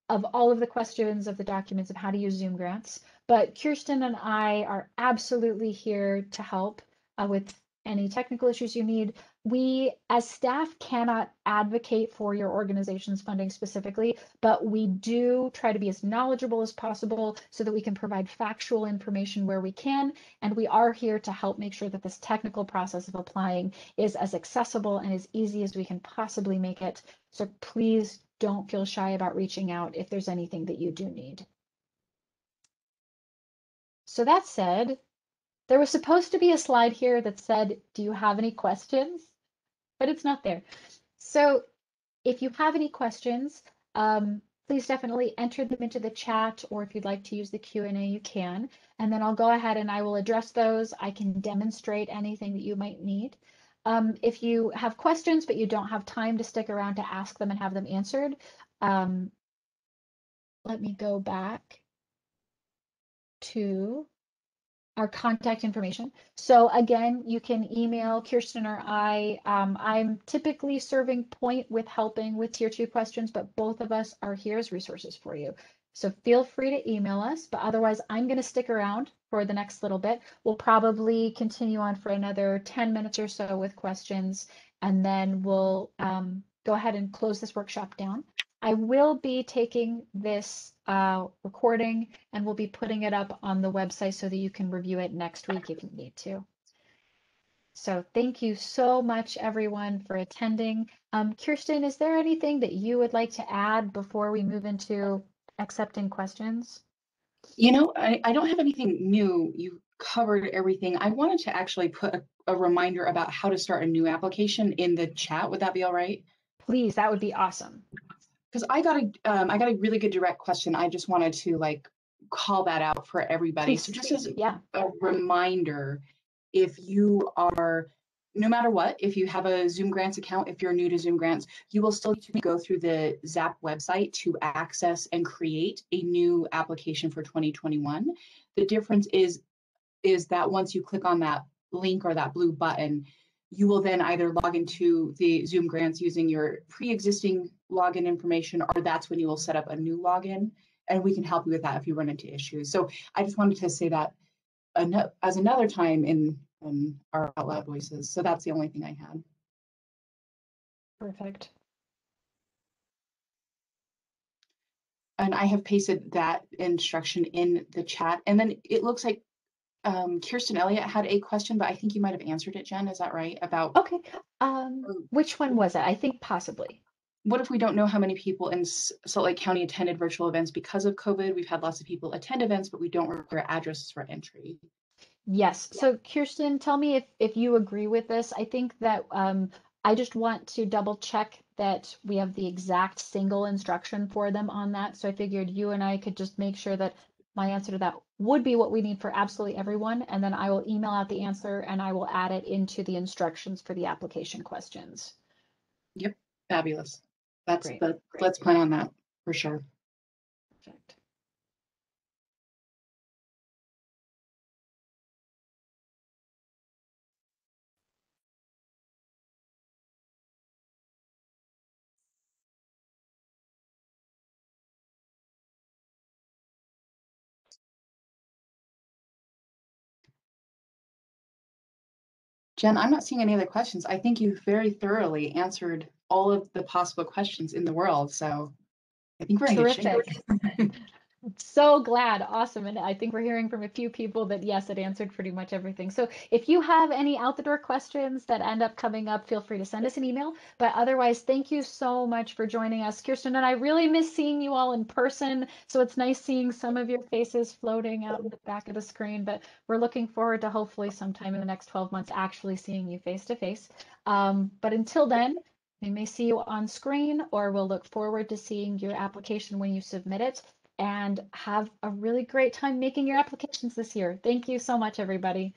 Speaker 1: of all of the questions of the documents of how to use Zoom grants. But Kirsten and I are absolutely here to help with any technical issues you need. We, as staff, cannot advocate for your organization's funding specifically, but we do try to be as knowledgeable as possible so that we can provide factual information where we can. And we are here to help make sure that this technical process of applying is as accessible and as easy as we can possibly make it. So please don't feel shy about reaching out if there's anything that you do need. So that said, there was supposed to be a slide here that said, do you have any questions? But it's not there. So if you have any questions, please definitely enter them into the chat, or if you'd like to use the Q&A, you can. And then I'll go ahead and I will address those. I can demonstrate anything that you might need. If you have questions, but you don't have time to stick around to ask them and have them answered, let me go back to our contact information. So again, you can email Kirsten or I. I'm typically serving point with helping with tier 2 questions, but both of us are here as resources for you. So feel free to email us, but otherwise I'm going to stick around for the next little bit. We'll probably continue on for another 10 minutes or so with questions, and then we'll go ahead and close this workshop down. I will be taking this recording and we'll be putting it up on the website so that you can review it next week if you need to. So thank you so much, everyone, for attending. Kirsten, is there anything that you would like to add before we move into accepting questions?
Speaker 2: You know, I don't have anything new. You covered everything. I wanted to actually put a reminder about how to start a new application in the chat. Would that be all right?
Speaker 1: Please, that would be awesome.
Speaker 2: Because I got a really good direct question. I just wanted to like call that out for everybody.
Speaker 1: Please.
Speaker 2: So just as a reminder, if you are, no matter what, if you have a Zoom Grants account, if you're new to Zoom Grants, you will still need to go through the Zap website to access and create a new application for 2021. The difference is that once you click on that link or that blue button, you will then either log into the Zoom Grants using your pre-existing login information, or that's when you will set up a new login, and we can help you with that if you run into issues. So I just wanted to say that as another time in our Out Loud Voices. So that's the only thing I had.
Speaker 1: Perfect.
Speaker 2: And I have pasted that instruction in the chat. And then it looks like Kirsten Elliott had a question, but I think you might have answered it, Jen. Is that right? About
Speaker 1: okay. Which one was it? I think possibly.
Speaker 2: What if we don't know how many people in Salt Lake County attended virtual events because of COVID? We've had lots of people attend events, but we don't require addresses for entry.
Speaker 1: Yes. So Kirsten, tell me if you agree with this. I think that I just want to double check that we have the exact single instruction for them on that. So I figured you and I could just make sure that my answer to that would be what we need for absolutely everyone. And then I will email out the answer and I will add it into the instructions for the application questions.
Speaker 2: Yep. Fabulous. That's
Speaker 1: Great.
Speaker 2: Let's plan on that for sure.
Speaker 1: Perfect.
Speaker 2: Jen, I'm not seeing any other questions. I think you very thoroughly answered all of the possible questions in the world. So I think we're in good shape.
Speaker 1: So glad. Awesome. And I think we're hearing from a few people that yes, it answered pretty much everything. So if you have any out the door questions that end up coming up, feel free to send us an email. But otherwise, thank you so much for joining us. Kirsten and I really miss seeing you all in person. So it's nice seeing some of your faces floating out in the back of the screen. But we're looking forward to hopefully sometime in the next 12 months actually seeing you face to face. But until then, we may see you on screen, or we'll look forward to seeing your application when you submit it. And have a really great time making your applications this year. Thank you so much, everybody.